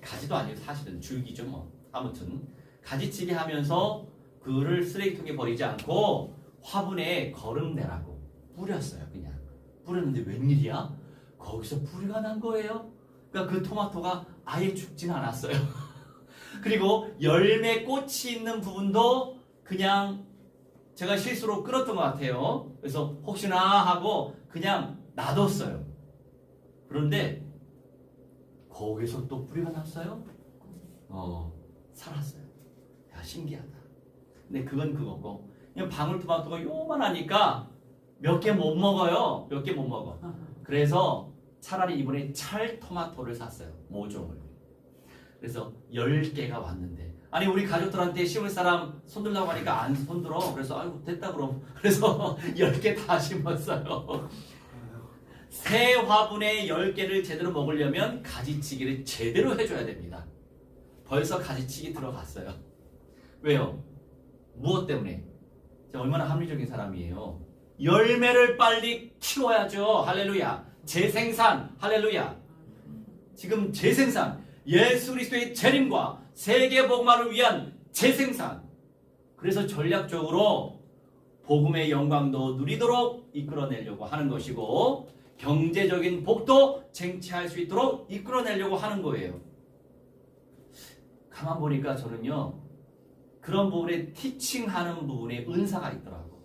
가지도 아니고 사실은 줄기죠 뭐. 아무튼 가지치기 하면서 그를 쓰레기통에 버리지 않고 화분에 거름내라고 뿌렸어요. 그냥 뿌렸는데 웬일이야? 거기서 뿌리가 난 거예요. 그러니까 그 토마토가 아예 죽진 않았어요. 그리고 열매 꽃이 있는 부분도 그냥 제가 실수로 끊었던 것 같아요. 그래서 혹시나 하고 그냥 놔뒀어요. 그런데 거기서 또 뿌리가 났어요. 살았어요. 야, 신기하다. 근데 그건 그거고, 그냥 방울토마토가 요만하니까 몇 개 못 먹어요. 몇 개 못 먹어. 그래서 차라리 이번에 찰토마토를 샀어요. 모종을. 그래서 10개가 왔는데, 아니 우리 가족들한테 심을 사람 손들라고 하니까 안 손들어. 그래서 아이고 됐다 그럼. 그래서 10개 다 심었어요. 새 화분에 10개를 제대로 먹으려면 가지치기를 제대로 해줘야 됩니다. 벌써 가지치기 들어갔어요. 왜요? 무엇 때문에? 제가 얼마나 합리적인 사람이에요. 열매를 빨리 키워야죠. 할렐루야. 재생산. 할렐루야. 지금 재생산. 예수 그리스도의 재림과 세계 복음화를 위한 재생산. 그래서 전략적으로 복음의 영광도 누리도록 이끌어내려고 하는 것이고, 경제적인 복도 쟁취할 수 있도록 이끌어내려고 하는 거예요. 가만 보니까 저는요, 그런 부분에 티칭하는 부분에 은사가 있더라고.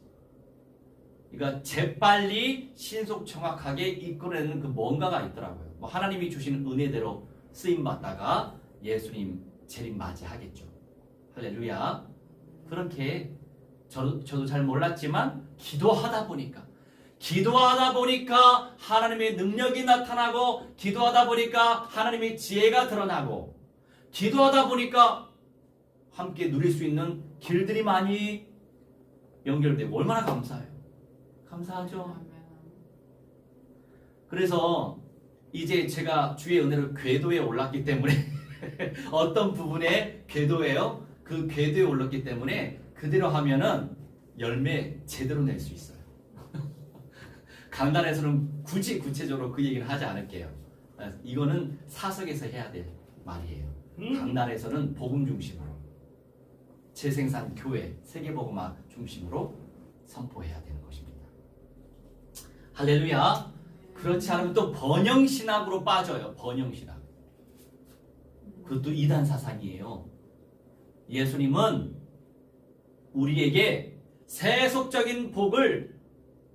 그러니까 재빨리 신속 정확하게 이끌어내는 그 뭔가가 있더라고요. 뭐 하나님이 주시는 은혜대로 쓰임 받다가 예수님 재림 맞이하겠죠. 할렐루야. 그렇게 저도 잘 몰랐지만 기도하다 보니까 하나님의 능력이 나타나고, 기도하다 보니까 하나님의 지혜가 드러나고, 기도하다 보니까 함께 누릴 수 있는 길들이 많이 연결되고, 얼마나 감사해요. 감사하죠. 그래서 이제 제가 주의 은혜로 궤도에 올랐기 때문에 어떤 부분에 궤도예요? 그 궤도에 올랐기 때문에 그대로 하면은 열매 제대로 낼 수 있어요. 강단에서는 굳이 구체적으로 그 얘기는 하지 않을게요. 이거는 사석에서 해야 될 말이에요. 강단에서는 복음 중심으로, 재생산 교회, 세계복음화 중심으로 선포해야 되는 것입니다. 할렐루야. 그렇지 않으면 또 번영신학으로 빠져요. 번영신학. 그것도 이단 사상이에요. 예수님은 우리에게 세속적인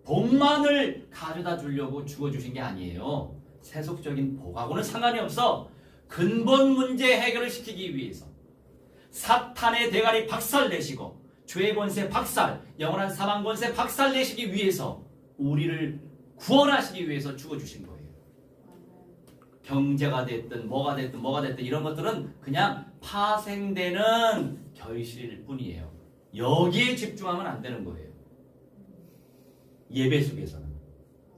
복만을 가져다 주려고 주어주신 게 아니에요. 세속적인 복하고는 상관이 없어. 근본 문제 해결을 시키기 위해서 사탄의 대가리 박살내시고 죄의 권세 박살, 영원한 사망 권세 박살내시기 위해서 우리를 구원하시기 위해서 죽어주신 거예요. 경제가 됐든 뭐가 됐든 이런 것들은 그냥 파생되는 결실일 뿐이에요. 여기에 집중하면 안 되는 거예요. 예배 속에서는.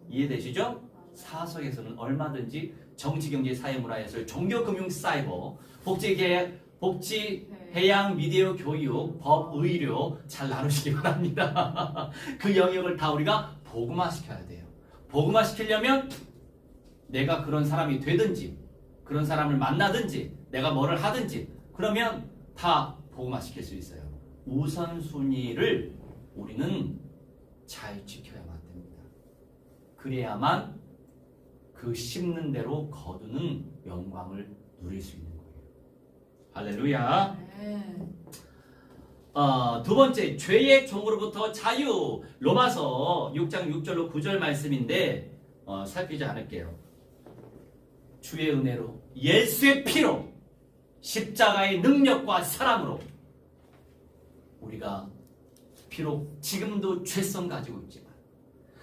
이해되시죠? 사석에서는 얼마든지 정치, 경제, 사회, 문화예술, 종교, 금융, 사이버, 복지, 해양, 미디어, 교육, 법, 의료 잘 나누시기 바랍니다. 그 영역을 다 우리가 복음화시켜야 돼요. 복음화시키려면 내가 그런 사람이 되든지 그런 사람을 만나든지 내가 뭐를 하든지 그러면 다 복음화시킬 수 있어요. 우선순위를 우리는 잘 지켜야만 됩니다. 그래야만 그 심는 대로 거두는 영광을 누릴 수 있는 거예요. 할렐루야. 아멘. 두 번째, 죄의 종으로부터 자유. 로마서 6장 6절로 9절 말씀인데 살피지 않을게요. 주의 은혜로 예수의 피로 십자가의 능력과 사랑으로 우리가 비록 지금도 죄성 가지고 있지만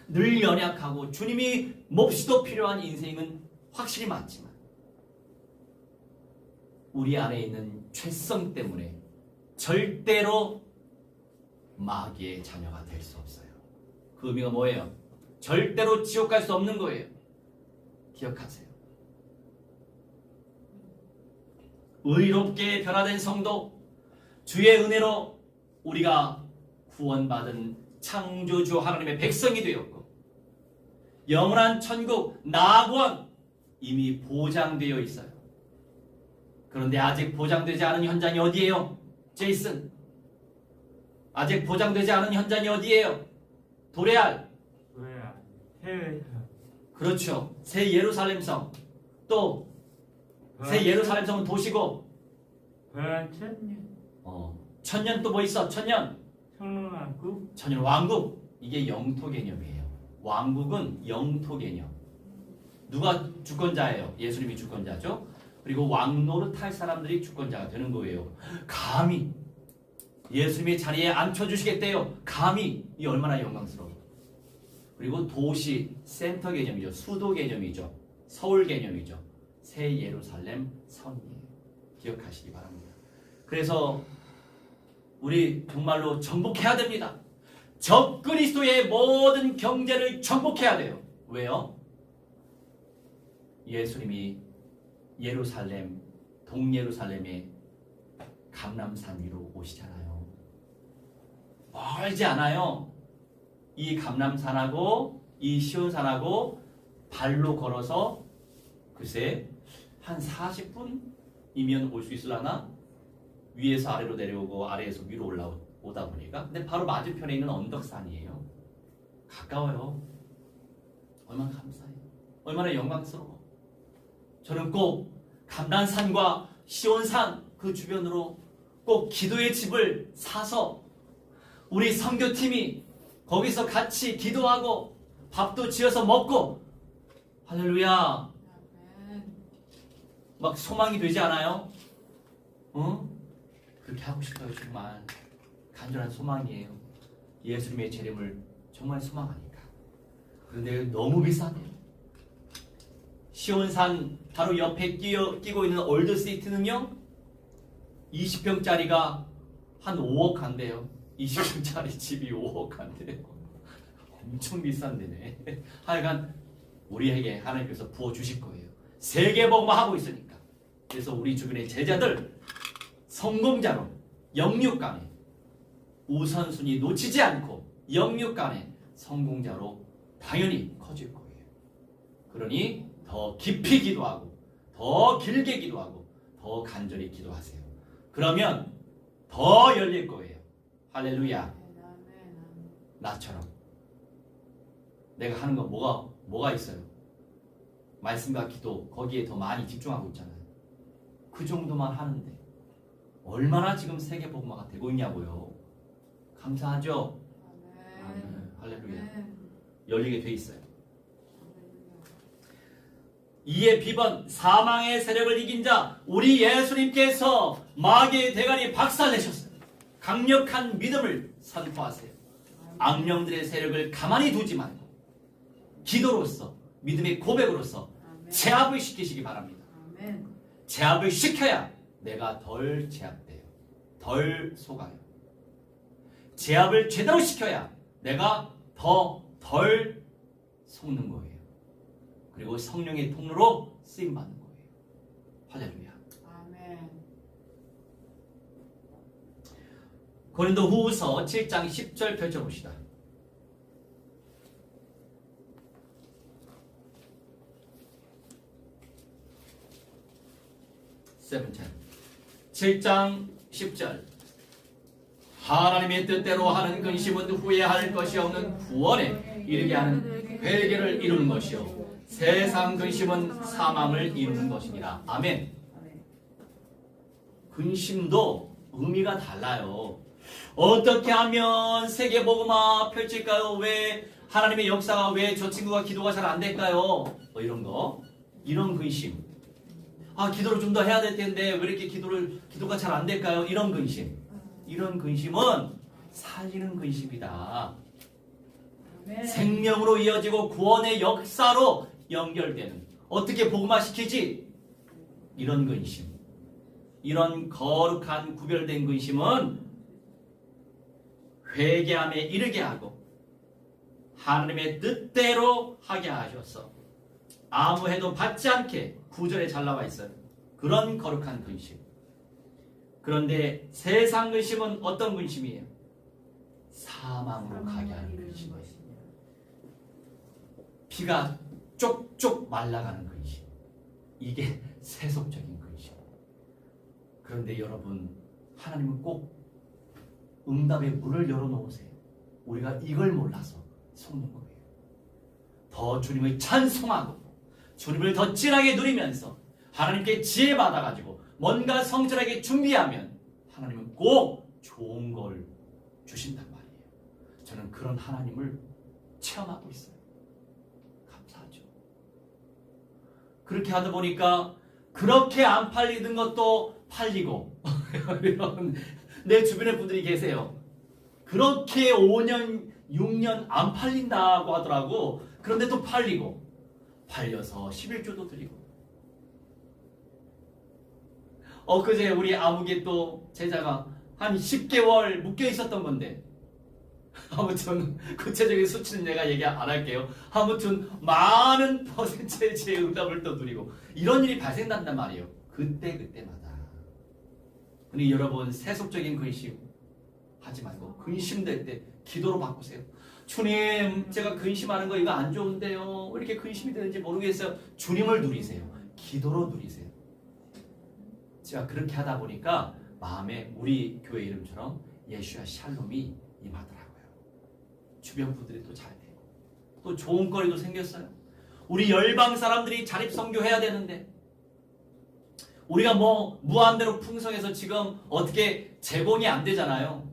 늘 연약하고 주님이 몹시도 필요한 인생은 확실히 많지만 우리 안에 있는 죄성 때문에 절대로 마귀의 자녀가 될 수 없어요. 그 의미가 뭐예요? 절대로 지옥 갈 수 없는 거예요. 기억하세요. 의롭게 변화된 성도, 주의 은혜로 우리가 구원받은 창조주 하나님의 백성이 되었고 영원한 천국 낙원 이미 보장되어 있어요. 그런데 아직 보장되지 않은 현장이 어디예요? 제이슨, 아직 보장되지 않은 현장이 어디예요? 도레알. 해외. 그렇죠. 새 예루살렘성. 또 새 예루살렘성은 도시고 베란체. 천년 또 뭐 있어? 천년 청론왕국. 천년 왕국. 이게 영토 개념이에요. 왕국은 영토 개념. 누가 주권자예요? 예수님이 주권자죠. 그리고 왕노릇할 사람들이 주권자가 되는 거예요. 감히 예수님의 자리에 앉혀주시겠대요. 감히. 이 얼마나 영광스러워. 그리고 도시 센터 개념이죠. 수도 개념이죠. 서울 개념이죠. 새 예루살렘 성이에요. 기억하시기 바랍니다. 그래서 우리 정말로 정복해야 됩니다. 적 그리스도의 모든 경제를 정복해야 돼요. 왜요? 예수님이 예루살렘, 동예루살렘의 감람산 위로 오시잖아요. 멀지 않아요. 이 감람산하고 이 시온산하고 발로 걸어서 글쎄 한 40분이면 올 수 있으려나? 위에서 아래로 내려오고 아래에서 위로 올라오다 보니까. 근데 바로 맞은편에 있는 언덕산이에요. 가까워요. 얼마나 감사해요. 얼마나 영광스러워. 저는 꼭 감람산과 시온산 그 주변으로 꼭 기도의 집을 사서 우리 선교팀이 거기서 같이 기도하고 밥도 지어서 먹고 할렐루야 막 소망이 되지 않아요? 그렇게 하고 싶어요. 정말 간절한 소망이에요. 예수님의 재림을 정말 소망하니까. 그런데 너무 비싸네요. 시온산 바로 옆에 끼고 있는 올드시티는요 20평짜리가 한 5억 한대요. 20평짜리 집이 5억 한대요. 엄청 비싼 데네. 하여간 우리에게 하나님께서 부어주실 거예요. 세계복음화하고 있으니까. 그래서 우리 주변의 제자들 성공자로 영육간에 우선순위 놓치지 않고 영육간에 성공자로 당연히 커질 거예요. 그러니 더 깊이 기도하고 더 길게 기도하고 더 간절히 기도하세요. 그러면 더 열릴 거예요. 할렐루야. 나처럼 내가 하는 건 뭐가 있어요? 말씀과 기도 거기에 더 많이 집중하고 있잖아요. 그 정도만 하는데 얼마나 지금 세계복음화가 되고 있냐고요. 감사하죠? 아멘. 할렐루야. 아멘. 열리게 돼 있어요. 할렐루야. 이에 비번 사망의 세력을 이긴 자 우리 예수님께서 마귀의 대가리 박살내셨어요. 강력한 믿음을 선포하세요. 악령들의 세력을 가만히 두지 말고 기도로서 믿음의 고백으로서 아멘. 제압을 시키시기 바랍니다. 아멘. 제압을 시켜야 내가 덜 제압돼요. 덜 속아요. 제압을 제대로 시켜야 내가 더 덜 속는 거예요. 그리고 성령의 통로로 쓰임 받는 거예요. 할렐루야. 아멘. 고린도후서 7장 10절 펼쳐봅시다. 7장 10절 하나님의 뜻대로 하는 근심은 후회할 것이 없는 구원에 이르게 하는 회개를 이루는 것이요 세상 근심은 사망을 이루는 것이니라. 아멘. 근심도 의미가 달라요. 어떻게 하면 세계복음화 펼칠까요? 왜 하나님의 역사가 왜 저 친구가 기도가 잘 안 될까요? 뭐 이런 거, 이런 근심. 아, 기도를 좀 더 해야 될 텐데 왜 이렇게 기도가 잘 안 될까요? 이런 근심. 이런 근심은 살리는 근심이다. 아멘. 생명으로 이어지고 구원의 역사로 연결되는, 어떻게 복음화 시키지? 이런 근심. 이런 거룩한 구별된 근심은 회개함에 이르게 하고 하나님의 뜻대로 하게 하셔서 아무 해도 받지 않게 구절에 잘 나와 있어요. 그런 거룩한 근심. 그런데 세상 근심은 어떤 근심이에요? 사망으로 가게 하는 근심이에요. 피가 쪽쪽 말라가는 근심. 이게 세속적인 근심. 그런데 여러분, 하나님은 꼭 응답의 문을 열어놓으세요. 우리가 이걸 몰라서 속는 거예요. 더 주님을 찬송하고 주님을 더 진하게 누리면서 하나님께 지혜 받아가지고 뭔가 성실하게 준비하면 하나님은 꼭 좋은 걸 주신단 말이에요. 저는 그런 하나님을 체험하고 있어요. 감사하죠. 그렇게 하다 보니까 그렇게 안 팔리던 것도 팔리고 내 주변에 분들이 계세요. 그렇게 5년, 6년 안 팔린다고 하더라고. 그런데 또 팔리고 팔려서 11조도 드리고. 엊그제 우리 아무개 또 제자가 한 10개월 묶여 있었던 건데, 아무튼 구체적인 수치는 내가 얘기 안 할게요. 아무튼 많은 퍼센테이지의 응답을 또 누리고 이런 일이 발생한단 말이에요. 그때마다. 근데 여러분, 세속적인 근심 하지 말고 근심될 때 기도로 바꾸세요. 주님, 제가 근심하는 거 이거 안 좋은데요. 왜 이렇게 근심이 되는지 모르겠어요. 주님을 누리세요. 기도로 누리세요. 제가 그렇게 하다 보니까 마음에 우리 교회 이름처럼 예수야 샬롬이 임하더라고요. 주변 분들이 또 잘 되고 또 좋은 거리도 생겼어요. 우리 열방 사람들이 자립선교해야 되는데 우리가 뭐 무한대로 풍성해서 지금 어떻게 제공이 안 되잖아요.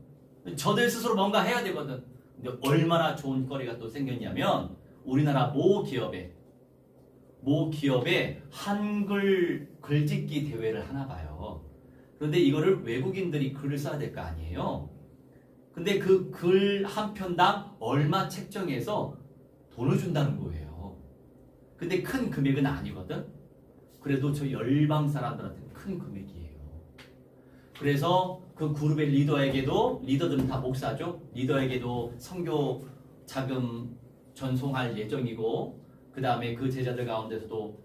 저들 스스로 뭔가 해야 되거든. 근데 얼마나 좋은 거리가 또 생겼냐면 우리나라 모 기업에 한글 글짓기 대회를 하나 봐요. 그런데 이거를 외국인들이 글을 써야 될 거 아니에요. 근데 그 글 한 편당 얼마 책정해서 돈을 준다는 거예요. 근데 큰 금액은 아니거든. 그래도 저 열방 사람들한테는 큰 금액이에요. 그래서 그 그룹의 리더들은 다 목사죠. 리더에게도 선교 자금 전송할 예정이고, 그 다음에 그 제자들 가운데서도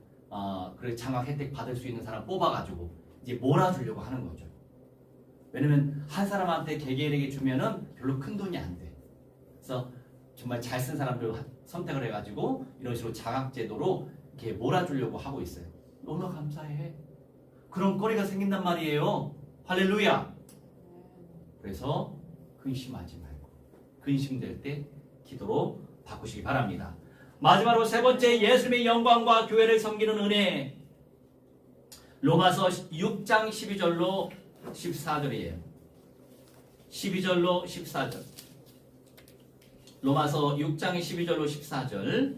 그 장학 혜택 받을 수 있는 사람 뽑아가지고 이제 몰아주려고 하는 거죠. 왜냐면 한 사람한테 개개인에게 주면은 별로 큰 돈이 안 돼. 그래서 정말 잘 쓴 사람들 선택을 해가지고 이런 식으로 장학 제도로 이렇게 몰아주려고 하고 있어요. 너무 감사해. 그런 거리가 생긴단 말이에요. 할렐루야. 그래서 근심하지 말고 근심될 때 기도로 바꾸시기 바랍니다. 마지막으로 세 번째, 예수님의 영광과 교회를 섬기는 은혜. 로마서 6장 12절로 14절이에요. 12절로 14절. 로마서 6장 12절로 14절.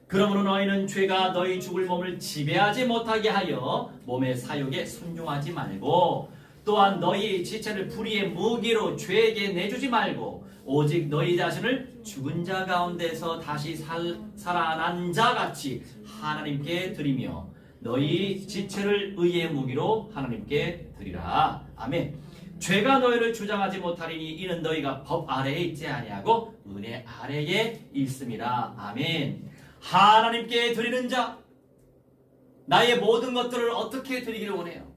그러므로 너희는 죄가 너희 죽을 몸을 지배하지 못하게 하여 몸의 사욕에 순종하지 말고 또한 너희 지체를 불의의 무기로 죄에게 내주지 말고 오직 너희 자신을 죽은 자 가운데서 다시 살아난 자 같이 하나님께 드리며 너희 지체를 의의 무기로 하나님께 드리라. 아멘. 죄가 너희를 주장하지 못하리니 이는 너희가 법 아래에 있지 아니하고 은혜 아래에 있음이라. 아멘. 하나님께 드리는 자, 나의 모든 것들을 어떻게 드리기를 원해요?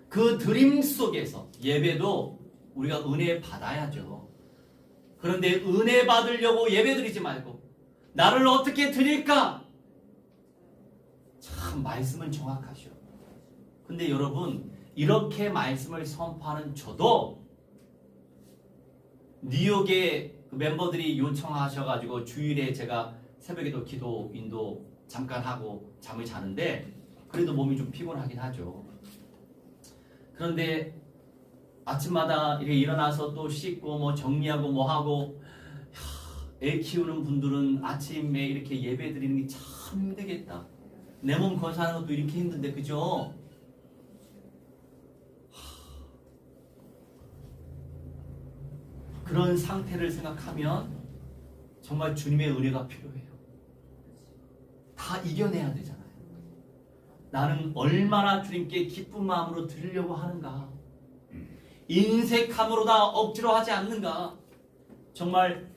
그 드림 속에서 예배도 우리가 은혜 받아야죠. 그런데 은혜 받으려고 예배 드리지 말고 나를 어떻게 드릴까? 참 말씀은 정확하죠. 근데 여러분 이렇게 말씀을 선포하는 저도 뉴욕의 그 멤버들이 요청하셔가지고 주일에 제가 새벽에도 기도 인도 잠깐 하고 잠을 자는데 그래도 몸이 좀 피곤하긴 하죠. 그런데 아침마다 이렇게 일어나서 또 씻고 뭐 정리하고 뭐 하고 애 키우는 분들은 아침에 이렇게 예배 드리는 게 참 힘들겠다. 내 몸 건사하는 것도 이렇게 힘든데 그죠? 그런 상태를 생각하면 정말 주님의 은혜가 필요해요. 다 이겨내야 되잖아요. 나는 얼마나 주님께 기쁜 마음으로 드리려고 하는가. 인색함으로 다 억지로 하지 않는가. 정말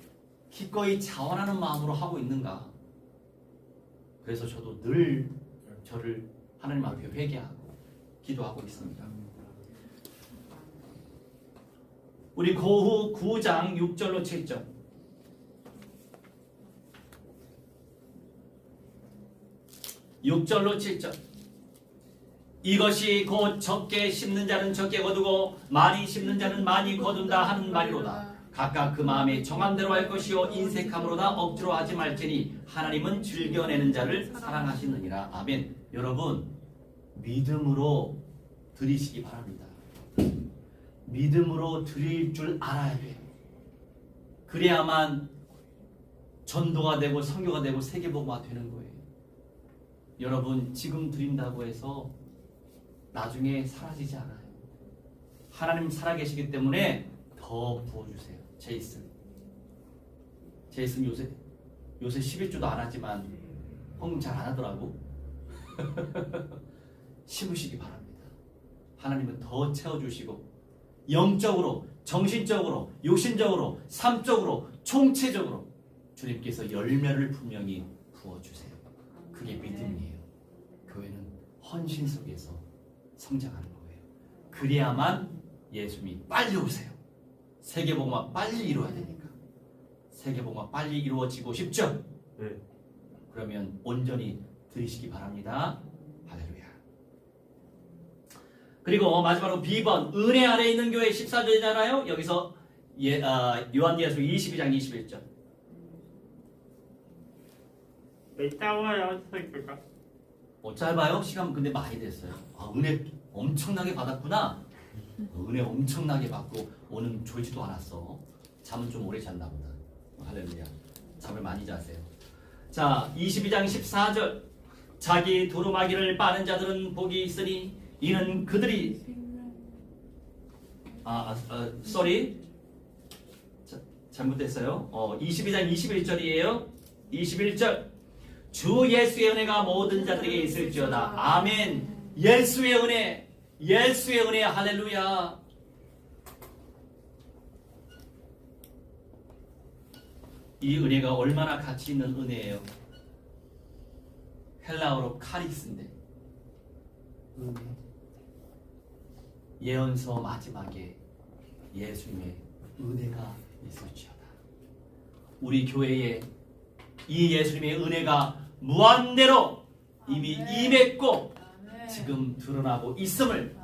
기꺼이 자원하는 마음으로 하고 있는가. 그래서 저도 늘 저를 하나님 앞에 회개하고 기도하고 있습니다. 우리 고후 9장 6절로 7절. (6절로 7절) 이것이 곧 적게 심는 자는 적게 거두고 많이 심는 자는 많이 거둔다 하는 말이로다. 각각 그 마음에 정한 대로 할 것이요 인색함으로다 억지로 하지 말지니 하나님은 즐겨내는 자를 사랑하시느니라. 아멘. 여러분 믿음으로 드리시기 바랍니다. 믿음으로 드릴 줄 알아야 돼요. 그래야만 전도가 되고 선교가 되고 세계복음화 되는 거예요. 여러분 지금 드린다고 해서 나중에 사라지지 않아요. 하나님 살아계시기 때문에 더 부어주세요. 제이슨 요새 11주도 안 하지만 헌금 잘 안 하더라고. 심으시기 바랍니다. 하나님은 더 채워주시고 영적으로, 정신적으로, 육신적으로, 삶적으로, 총체적으로 주님께서 열매를 분명히 부어주세요. 그게 믿음이에요. 교회는 헌신 속에서 성장하는 거예요. 그래야만 예수님이 빨리 오세요. 세계복음화 빨리 이루어야 되니까. 세계복음화 빨리 이루어지고 싶죠? 네. 그러면 온전히 드리시기 바랍니다. 할렐루야. 그리고 마지막으로 B번 은혜 아래 있는 교회 14절이잖아요. 여기서 요한예수 22장 21절. 왜 싸워요? 서있을까? 짧아요? 시간 근데 많이 됐어요. 은혜 엄청나게 받았구나. 은혜 엄청나게 받고 오늘 졸지도 않았어. 잠은 좀 오래 잤나 보다. 할렐루야. 잠을 많이 자세요. 자, 22장 14절. 자기 두루마기를 빠는 자들은 복이 있으니 이는 그들이 sorry. 잘못됐어요. 22장 21절이에요. 21절. 주 예수의 은혜가 모든 자들에게 있을지어다. 아멘. 예수의 은혜, 예수의 은혜. 할렐루야. 이 은혜가 얼마나 가치 있는 은혜예요. 헬라어로 카리스인데 은혜. 예언서 마지막에 예수님의 은혜가 있을지어다. 우리 교회에 이 예수님의 은혜가 무한대로 이미 임했고 지금 드러나고 있음을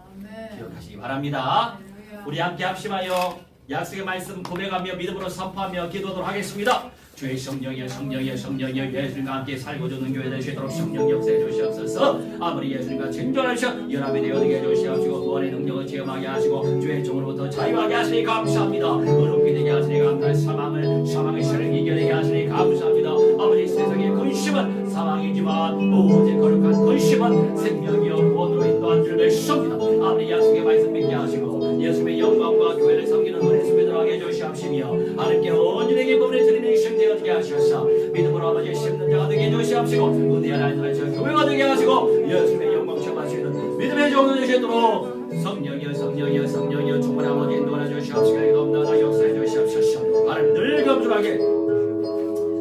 기억하시기 바랍니다. 우리 함께 합심하여 약속의 말씀 고백하며 믿음으로 선포하며 기도하도록 하겠습니다. 주의 성령이여 성령이여 성령이여 예수님과 함께 살고 주는 교회 될 수 있도록 성령 역사해 주시옵소서. 아버지 예수님과 친절하셔 연합이 되어지게 해주시옵시고 구원의 능력을 체험하게 하시고 주의 종으로부터 자유하게 하시니 감사합니다. 의롭게 되게 하시니 감사합니다. 사망의 시를 이겨내게 하시니 감사합니다. 아버지 세상의 근심은 사망이지만 오직 거룩한 근심은 생명이여 구원으로 인도한 줄 믿습니다. 아버지 약속의 말씀 믿게 하시고 예수님의 영광과 교회를 섬기는 은혜 속에 들어가게 해주시옵시며 하나님께 온전히 기쁨을 드리는 생되어지게 하셔서 믿음으로 아버지 심는 자가 되게 해주시옵시고 은혜와 나이들의 저 교회가 되게 하시고 예수님의 영광 체험하시는 믿음의 종을 되시도록 성령이여 성령이여 성령이여 충만한 아버지 인도하여 주시옵시고 이동나라 역사해 주시옵소서. 하나님 늘 겸손하게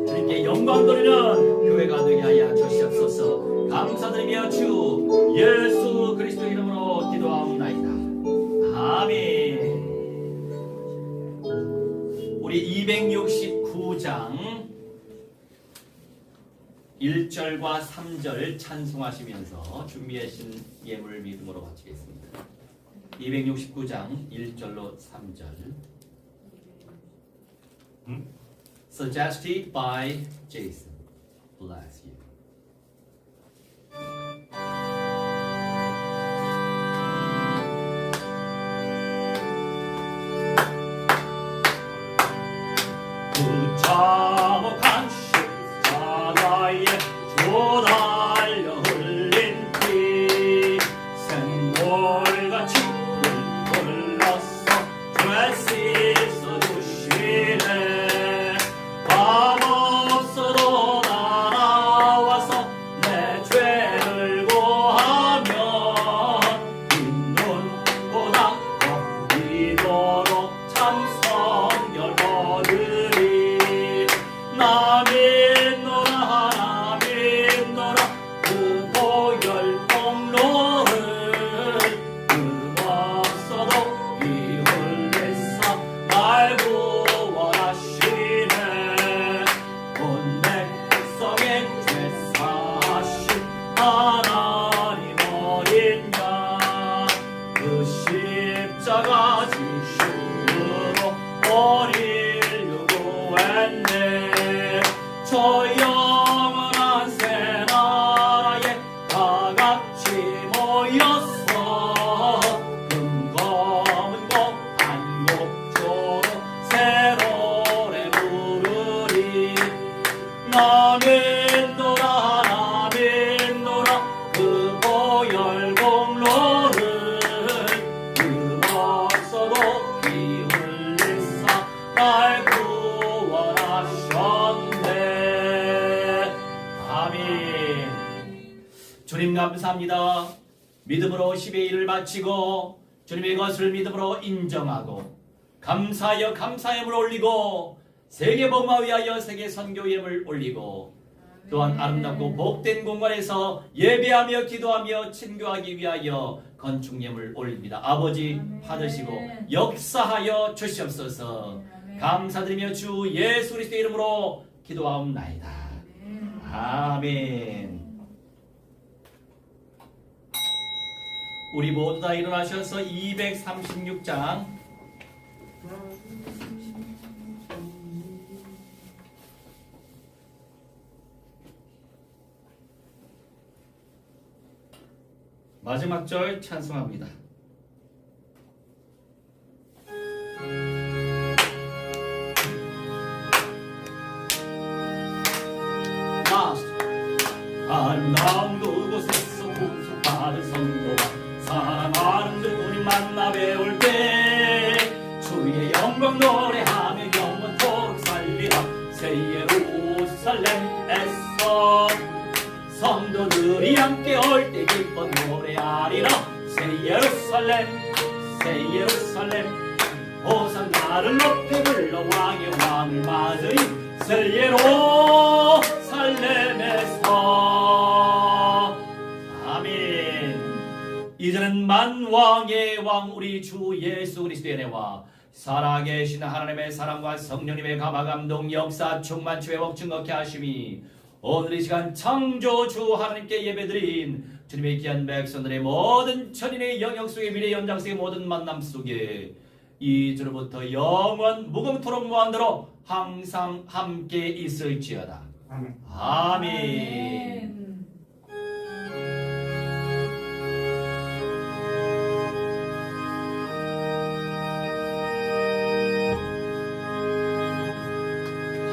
주님께 영광 돌리는 교회가 되게 하여 주시옵소서. 감사드리며 주 예수 그리스도 이름으로 기도하옵나이다. 아멘. 우리 269장 1절과 3절 찬송하시면서 준비하신 예물을 믿음으로 바치겠습니다. 269장 1절로 3절 Suggested by Jason. Bless you. 자목한 십자가에 주 달려 흘린 피 샘물같이 흘러서 죄 씻어주시네. 밥 없어도 날아와서 내 죄를 고하면 빈 눈보다 더 이도록 참 성결 거들이 나 믿노라 나 믿노라 그 보혈 공로를 그 없어도 이 흘리사 날 구원하시네. 온 백성의 죄 사하신 하나님 어린 양 그 십자가 지심으로 우리를 구했네. 저 영원한 새 나라에 다 같이 모여서 금검은 곡한 곡조로 새 노래 부르리. 나 믿노라 나 믿노라 그 보혈 공로를 그 없어도 피 흘리사 날 구원하셨네. 아멘. 주님 감사합니다. 믿음으로 10의 1을 바치고 주님의 것을 믿음으로 인정하고 감사하여 감사함을 올리고 세계 복음화 위하여 세계 선교 예물 올리고 또한 아름답고 복된 공간에서 예배하며 기도하며 친교하기 위하여 건축 예물 올립니다. 아버지 받으시고 역사하여 주시옵소서. 감사드리며 주 예수 그리스도의 이름으로 기도하옵나이다. 아멘. 우리 모두 다 일어나셔서 236장 마지막 절 찬송합니다. 아름다운 그곳에서 구속받은 성도와 사랑하는 그분이 만나 배울 때 주의 영광 노래하며 영원토록 살리라. 새 예루살렘에서 성도들이 함께 올 때 기뻐 노래하리라. 새 예루살렘 새 예루살렘 호산나를 높이 불러 왕의 왕을 맞으리. 새 예루살렘에서 아멘. 이제는 만왕의 왕 우리 주 예수 그리스도의 은혜와 살아계신 하나님의 사랑과 성령님의 감화감동 역사 충만치 회복 증거케 하심이 오늘 이 시간 창조주 하나님께 예배드린 주님의 귀한 백성들의 모든 천인의 영역 속에 미래 연장 속의 모든 만남 속에 이제로부터 영원 무궁토록 무한대로 항상 함께 있을지어다. 아멘. 아멘.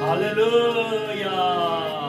할렐루야.